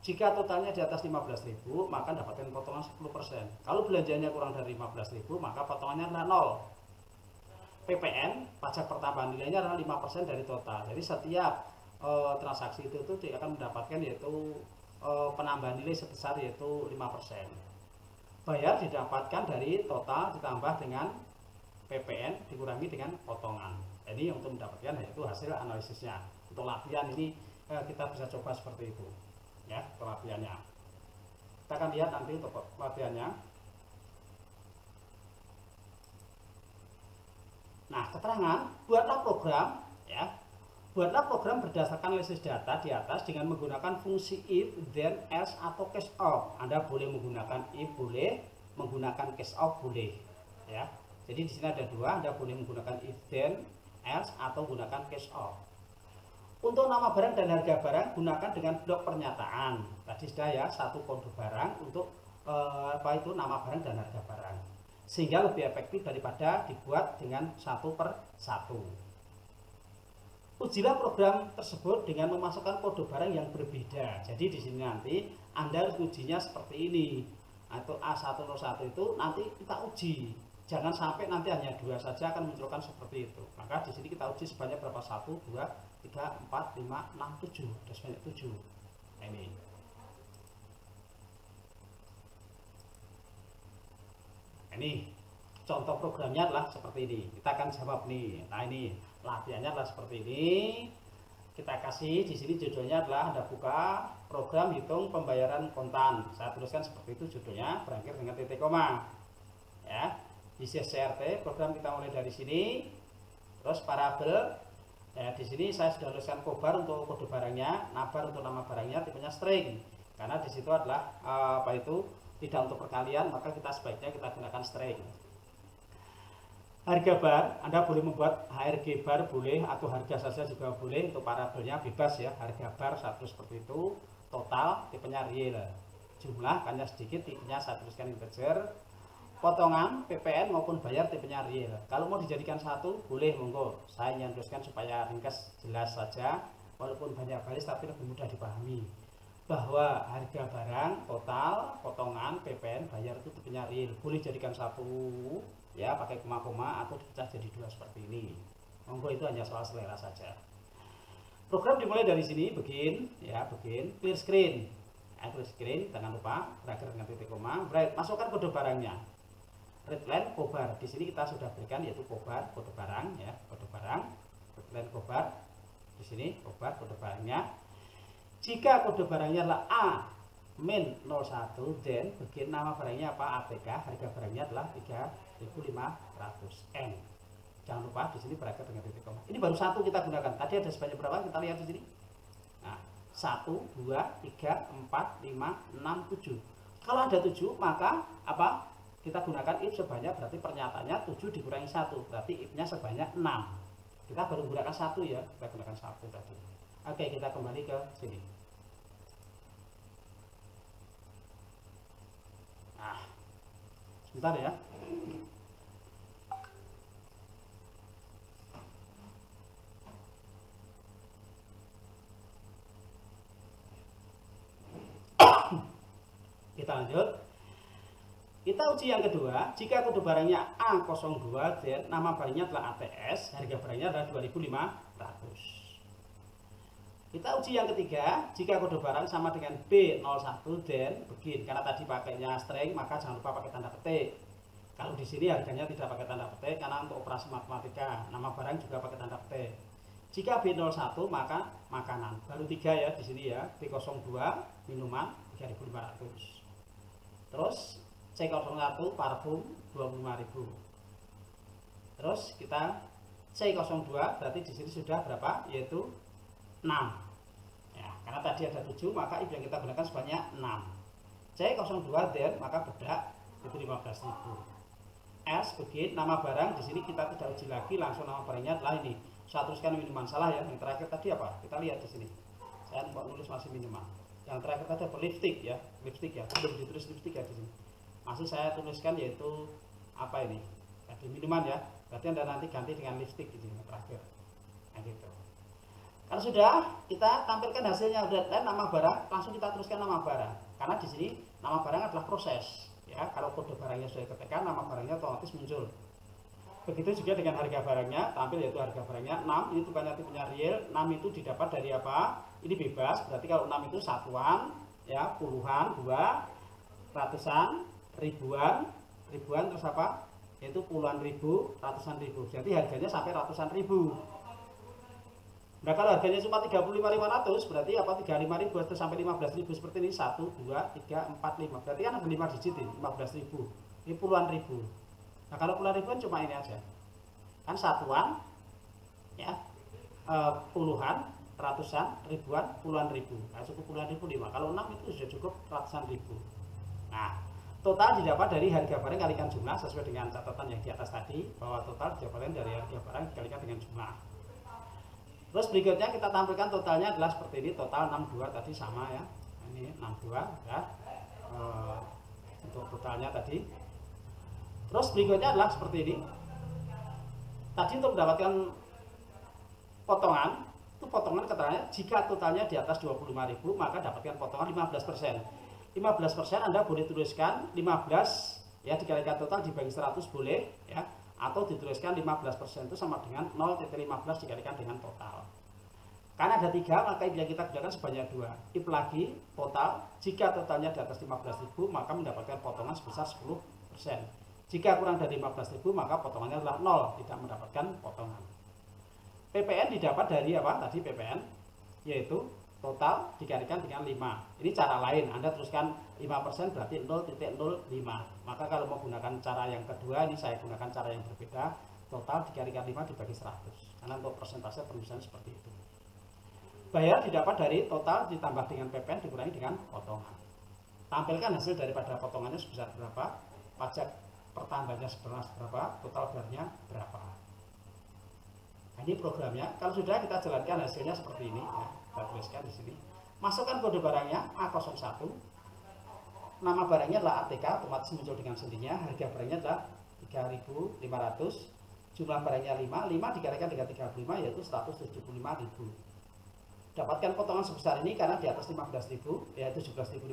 Jika totalnya di atas 15.000, maka dapatkan potongan 10%. Kalau belanjanya kurang dari 15.000, maka potongannya adalah 0. PPN, pajak pertambahan nilainya adalah 5% dari total. Jadi setiap transaksi itu dia akan mendapatkan yaitu penambahan nilai sebesar yaitu 5%. Bayar didapatkan dari total ditambah dengan PPN dikurangi dengan potongan. Jadi untuk mendapatkan yaitu hasil analisisnya. Untuk latihan ini kita bisa coba seperti itu ya, latihannya. Kita akan lihat nanti untuk latihannya. Nah, keterangan, buatlah program ya. Buatlah program berdasarkan analisis data di atas dengan menggunakan fungsi if, then, else, atau case of. Anda boleh menggunakan if, boleh menggunakan case of, boleh. Ya. Jadi di sini ada dua, Anda boleh menggunakan if, then, else, atau gunakan case of. Untuk nama barang dan harga barang gunakan dengan blok pernyataan. Tadi sudah ya, satu kode barang untuk nama barang dan harga barang. Sehingga lebih efektif daripada dibuat dengan satu per satu. Ujilah program tersebut dengan memasukkan kode barang yang berbeda. Jadi di sini nanti Anda harus ujinya seperti ini. Atau A101 itu nanti kita uji. Jangan sampai nanti hanya dua saja akan munculkan seperti itu. Maka di sini kita uji sebanyak berapa? 1, 2, 3, 4, 5, 6, 7. Ada sebanyak 7. Ini. Ini contoh programnya adalah seperti ini. Kita akan jawab nih. Nah ini latihannya adalah seperti ini. Kita kasih di sini judulnya adalah Anda buka program hitung pembayaran kontan. Saya tuliskan seperti itu judulnya, berakhir dengan titik koma. Ya, di CRT program kita mulai dari sini. Terus parabel. Ya, di sini saya sudah tuliskan kobar untuk kode barangnya, nabar untuk nama barangnya, tipenya string. Karena di situ adalah tidak untuk perkalian, maka kita sebaiknya kita gunakan string. Harga bar, Anda boleh membuat HRG bar boleh atau harga saja juga boleh, untuk parabelnya bebas ya. Harga bar satu seperti itu, total tipenya real. Jumlah hanya sedikit, tipenya saya tuliskan integer. Potongan PPN maupun bayar tipenya real. Kalau mau dijadikan satu boleh, monggo. Saya ingin tuliskan supaya ringkas jelas saja, walaupun banyak baris tapi lebih mudah dipahami. Bahwa harga barang total, potongan, PPN, bayar itu tipenya real. Boleh jadikan satu ya, pakai koma-koma atau dipecah jadi dua seperti ini. Monggo, itu hanya soal selera saja. Program dimulai dari sini, begin ya, begin clear screen. Ya, clear screen, jangan lupa berakhir dengan titik koma. Right, masukkan kode barangnya. Readline kobar. Di sini kita sudah berikan yaitu kobar, kode barang ya, kode barang. Readline kobar. Di sini kobar kode barangnya. Jika kode barangnya adalah A min 01, then begin nama barangnya apa? ATK, harga barangnya adalah 3.500 N. Jangan lupa di sini berakhir dengan titik koma. Ini baru satu kita gunakan. Tadi ada sebanyak berapa? Kita lihat di sini. Nah, 1, 2, 3, 4, 5, 6, 7. Kalau ada 7, maka apa? Kita gunakan if sebanyak, berarti pernyataannya 7 dikurangi 1, berarti if-nya sebanyak 6. Kita baru gunakan 1 ya, kita gunakan 1 tadi. Oke, kita kembali ke sini. Nah, sebentar ya. Kita lanjut. Kita uji yang kedua. Jika kode barangnya A02, then nama barangnya adalah ATS, harga barangnya adalah 2.500. Kita uji yang ketiga. Jika kode barang sama dengan B01, then begin. Karena tadi pakainya string, maka jangan lupa pakai tanda petik. Kalau di sini harganya tidak pakai tanda petik karena untuk operasi matematika. Nama barang juga pakai tanda petik. Jika B01 maka makanan. Baru 3 ya di sini ya. B02 minuman 3.500. Terus C01 parfum 25.000. Terus kita C02 berarti di sini sudah berapa? Yaitu 6. Ya, karena tadi ada 7 maka if yang kita gunakan sebanyak 6. C02 then maka bedak itu 15.000. S begin nama barang, di sini kita tidak uji lagi, langsung nama barangnya adalah ini. Saya tuliskan minuman, salah ya. Yang terakhir tadi apa? Kita lihat di sini. Saya mau nulis masih minuman. Yang terakhir tadi apa? Lipstick ya, lipstick ya. Belum ditulis lipstick ya di sini. Masih saya tuliskan yaitu apa ini? Tadi minuman ya. Berarti Anda nanti ganti dengan lipstick di sini terakhir. Nah, gitu. Kalau sudah kita tampilkan hasilnya dan nama barang, langsung kita teruskan nama barang. Karena di sini nama barang adalah proses. Ya, kalau kode barangnya sudah diketikkan, nama barangnya otomatis muncul. Begitu juga dengan harga barangnya, tampil yaitu harga barangnya 6, ini bukannya tipenya real. 6 itu didapat dari apa? Ini bebas, berarti kalau 6 itu satuan, ya, puluhan, 2, ratusan, ribuan terus apa? Yaitu puluhan ribu, ratusan ribu. Jadi harganya sampai ratusan ribu. Nah, kalau harganya cuma 35.500 berarti apa? 35.000 atau sampai 15.000 seperti ini. 1, 2, 3, 4, 5. Berarti kan ada 5 digit ini, 15.000. Ini puluhan ribu. Nah, kalau puluhan ribuan cuma ini aja. Kan satuan ya. puluhan, ratusan, ribuan, puluhan ribu. Nah, cukup puluhan ribu 5. Kalau 6 itu sudah cukup ratusan ribu. Nah, total didapat dari harga barang kalikan jumlah sesuai dengan catatan yang di atas tadi, bahwa total didapatkan dari harga barang dikalikan dengan jumlah. Terus berikutnya kita tampilkan totalnya adalah seperti ini, total 62 tadi sama ya. Ini 62 ya. Untuk totalnya tadi. Terus berikutnya adalah seperti ini. Tadi untuk mendapatkan potongan, itu potongan keterangannya jika totalnya di atas 25.000 maka dapatkan potongan 15%. 15% Anda boleh tuliskan 15 ya, dikalikan total dibagi 100 boleh ya, atau dituliskan 15% itu sama dengan 0,15 dikalikan dengan total. Karena ada 3 maka yang kita gunakan sebanyak 2. If lagi total, jika totalnya di atas 15.000 maka mendapatkan potongan sebesar 10%. Jika kurang dari 15.000 maka potongannya adalah 0, tidak mendapatkan potongan. PPN didapat dari apa tadi PPN, yaitu total dikalikan dengan 5. Ini cara lain, Anda teruskan 5% berarti 0,05. Maka kalau mau gunakan cara yang kedua, ini saya gunakan cara yang berbeda, total dikalikan 5 dibagi 100. Karena untuk persentase penulisan seperti itu. Bayar didapat dari total ditambah dengan PPN dikurangi dengan potongan. Tampilkan hasil daripada potongannya sebesar berapa, pajak pertambahannya berapa, total bayarnya berapa. Nah, ini programnya. Kalau sudah kita jalankan hasilnya seperti ini ya, kita tuliskan di sini. Masukkan kode barangnya A01. Nama barangnya adalah ATK, otomatis muncul dengan sendirinya. Harga barangnya adalah 3.500. Jumlah barangnya 5 dikalikan dengan 35 yaitu 175.000. Dapatkan potongan sebesar ini karena di atas 15.000 yaitu 17.500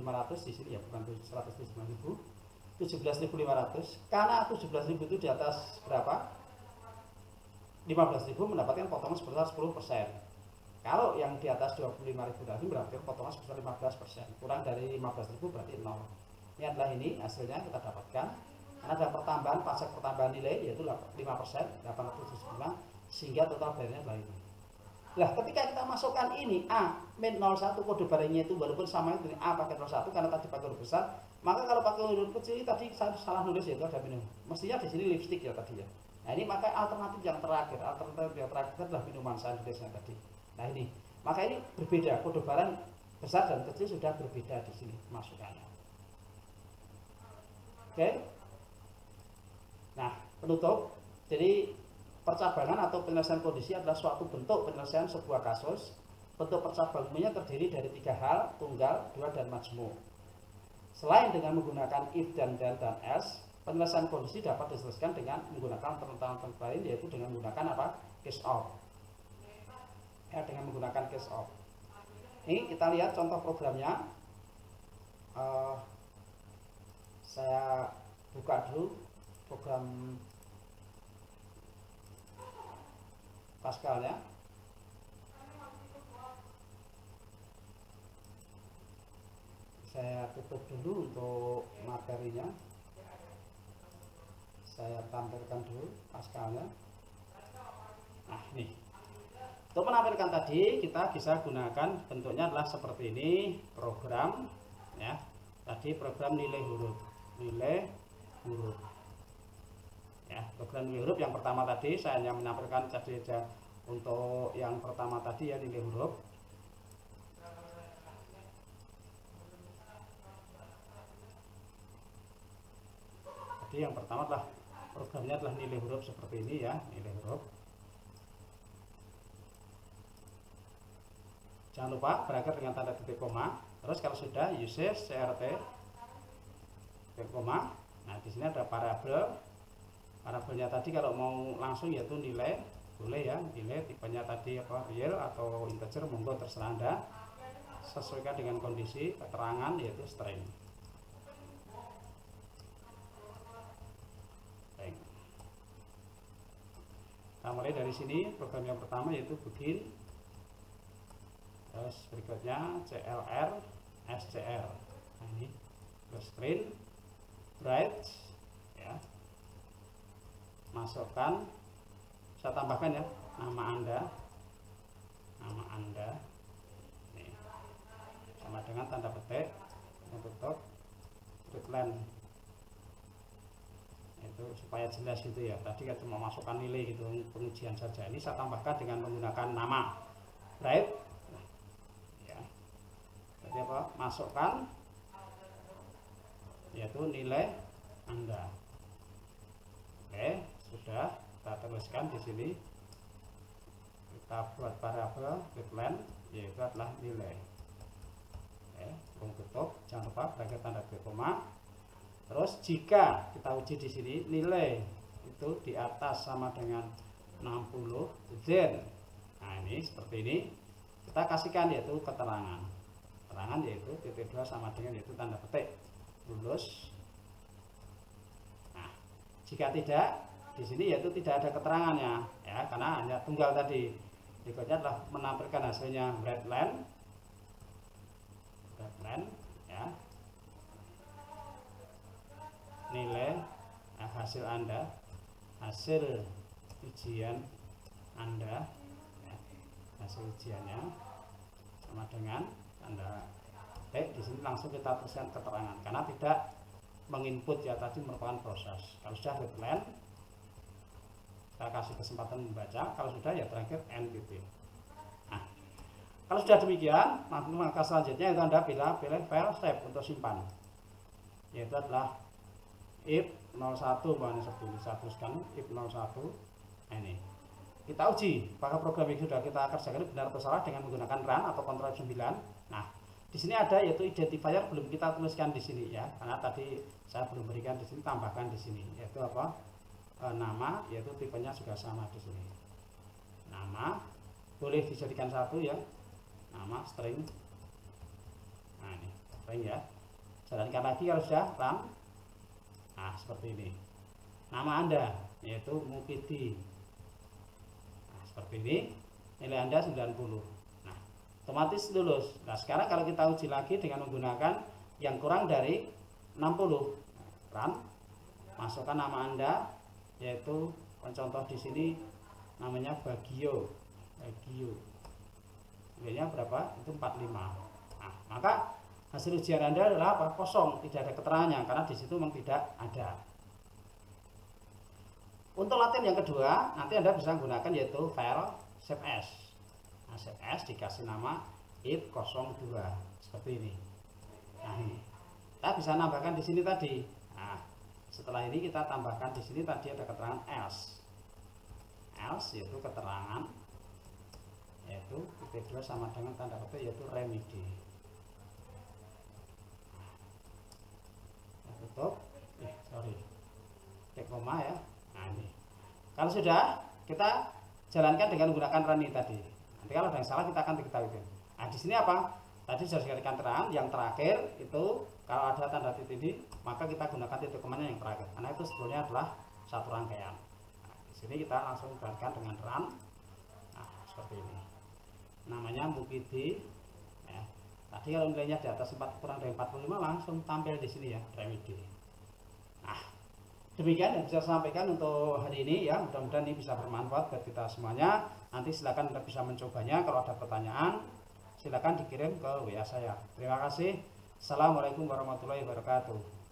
di sini ya, bukan 175.000. 17.500. Karena 17.000 itu di atas berapa? 15.000 mendapatkan potongan sebesar 10%. Kalau yang di atas 25.000 tadi mendapatkan potongan sebesar 15%. Kurang dari 15.000 berarti 0. Ini adalah ini hasilnya kita dapatkan. Karena ada pertambahan pajak pertambahan nilai yaitu 5%, 875 sehingga total bayarnya adalah ini. Nah, ketika kita masukkan ini A-01 kode barangnya itu walaupun sama itu A pakai 01 karena tadi pakai huruf besar, maka kalau pakai huruf kecil tadi saya salah nulis yaitu ada minum. Mestinya di sini lipstick ya tadi ya. Nah, ini maka alternatif yang terakhir adalah minuman saya tulisnya tadi. Nah, ini maka ini berbeda, kode barang besar dan kecil sudah berbeda di sini masukannya. Oke. Nah, penutup. Jadi percabangan atau penyelesaian kondisi adalah suatu bentuk penyelesaian sebuah kasus. Bentuk percabangannya terdiri dari 3 hal, tunggal, 2, dan majmuk. Selain dengan menggunakan if dan else, penyelesaian kondisi dapat diselesaikan dengan menggunakan alternatif lain yaitu dengan menggunakan apa? Case of. Ya, dengan menggunakan case of. Ini kita lihat contoh programnya. Saya buka dulu program Pascalnya. Saya tutup dulu untuk materinya. Saya tampilkan dulu Pascalnya. Nah, ini. Untuk menampilkan tadi kita bisa gunakan bentuknya adalah seperti ini, program ya. Tadi program nilai huruf. Ya, program nilai huruf yang pertama tadi saya hanya menampilkan saja untuk yang pertama tadi ya, nilai huruf. Jadi yang pertama adalah programnya adalah nilai huruf seperti ini ya, nilai huruf. Jangan lupa berakhir dengan tanda titik koma. Terus kalau sudah uses crt titik koma. Nah, di sini ada parabel. Parabelnya tadi kalau mau langsung yaitu nilai, boleh ya, nilai tipenya tadi apa, real atau integer, monggo terserah Anda. Sesuaikan dengan kondisi keterangan yaitu string. Baik. Kita mulai dari sini, program yang pertama yaitu begin. Terus berikutnya CLR, SCR. Nah, ini screen, bright ya. Masukkan, saya tambahkan ya, nama Anda ini sama dengan tanda petik, tutup, readline itu supaya jelas gitu ya. Tadi kan cuma masukkan nilai gitu pengujian saja. Ini saya tambahkan dengan menggunakan nama right ya. Jadi apa? Masukkan yaitu nilai Anda. Oke, sudah kita tuliskan di sini. Kita buat variabel readline yaitu adalah nilai. Oke, tutup, jangan lupa bracket tanda koma. Terus jika kita uji di sini nilai itu di atas sama dengan 60, then nah ini seperti ini kita kasihkan yaitu keterangan. Keterangan yaitu titik 2 sama dengan yaitu tanda petik lulus. Nah, jika tidak di sini yaitu tidak ada keterangannya ya, karena hanya tunggal tadi. Berikutnya adalah menampilkan hasilnya redline ya. Nilai hasil Anda, hasil ujian Anda ya, hasil ujiannya sama dengan tanda di sini langsung kita tuliskan keterangan karena tidak menginput ya, tadi merupakan proses. Kalau sudah readline kita kasih kesempatan membaca, kalau sudah ya terakhir end gitu. Nah, kalau sudah demikian maka selanjutnya itu Anda pilih file save untuk simpan, yaitu adalah if 01 bahannya seperti ini. Saya tuliskan if 01. Nah, ini kita uji apakah program yang sudah kita kerjakan ini benar atau salah dengan menggunakan run atau Ctrl F9. Nah, di sini ada yaitu identifier belum kita tuliskan di sini ya, karena tadi saya belum berikan di sini, tambahkan di sini yaitu apa? Nama, yaitu tipenya juga sama di sini. Nama boleh dijadikan satu ya, nama string. Nah, ini string ya. Jalankan lagi kalau sudah run. Nah, seperti ini. Nama Anda yaitu Mukidi. Nah, seperti ini. Nilai Anda 90. Nah, otomatis lulus. Nah, sekarang kalau kita uji lagi dengan menggunakan yang kurang dari 60. Run. Masukkan nama Anda yaitu contoh di sini namanya Bagio. Nilainya berapa? Itu 45. Nah, maka hasil ujian Anda adalah apa? Kosong, tidak ada keterangannya karena di situ memang tidak ada. Untuk latihan yang kedua, nanti Anda bisa menggunakan yaitu file save as. Nah, save as dikasih nama if 02 seperti ini. Nah, ini kita bisa nambahkan di sini tadi. Nah, setelah ini kita tambahkan di sini tadi ada keterangan else. Else yaitu keterangan yaitu titik 2 sama dengan tanda petik yaitu remedy. Tutup, titik koma ya. Nah, ini kalau sudah kita jalankan dengan menggunakan run ini tadi. Nanti kalau ada yang salah kita akan diketahui. Nah, di sini apa? Tadi sudah dikatakan terang, yang terakhir itu kalau ada tanda titik ini maka kita gunakan titik komanya yang terakhir. Karena itu sebetulnya adalah satu rangkaian. Nah, di sini kita langsung jalankan dengan run. Nah, seperti ini. Namanya Mukidi. Ya. Tadi kalau nilainya di atas 4 kurang dari 45 langsung tampil di sini ya, remedy. Nah, demikian yang bisa saya sampaikan untuk hari ini ya. Mudah-mudahan ini bisa bermanfaat buat kita semuanya. Nanti silakan Anda bisa mencobanya. Kalau ada pertanyaan silakan dikirim ke WA saya. Terima kasih. Assalamualaikum warahmatullahi wabarakatuh.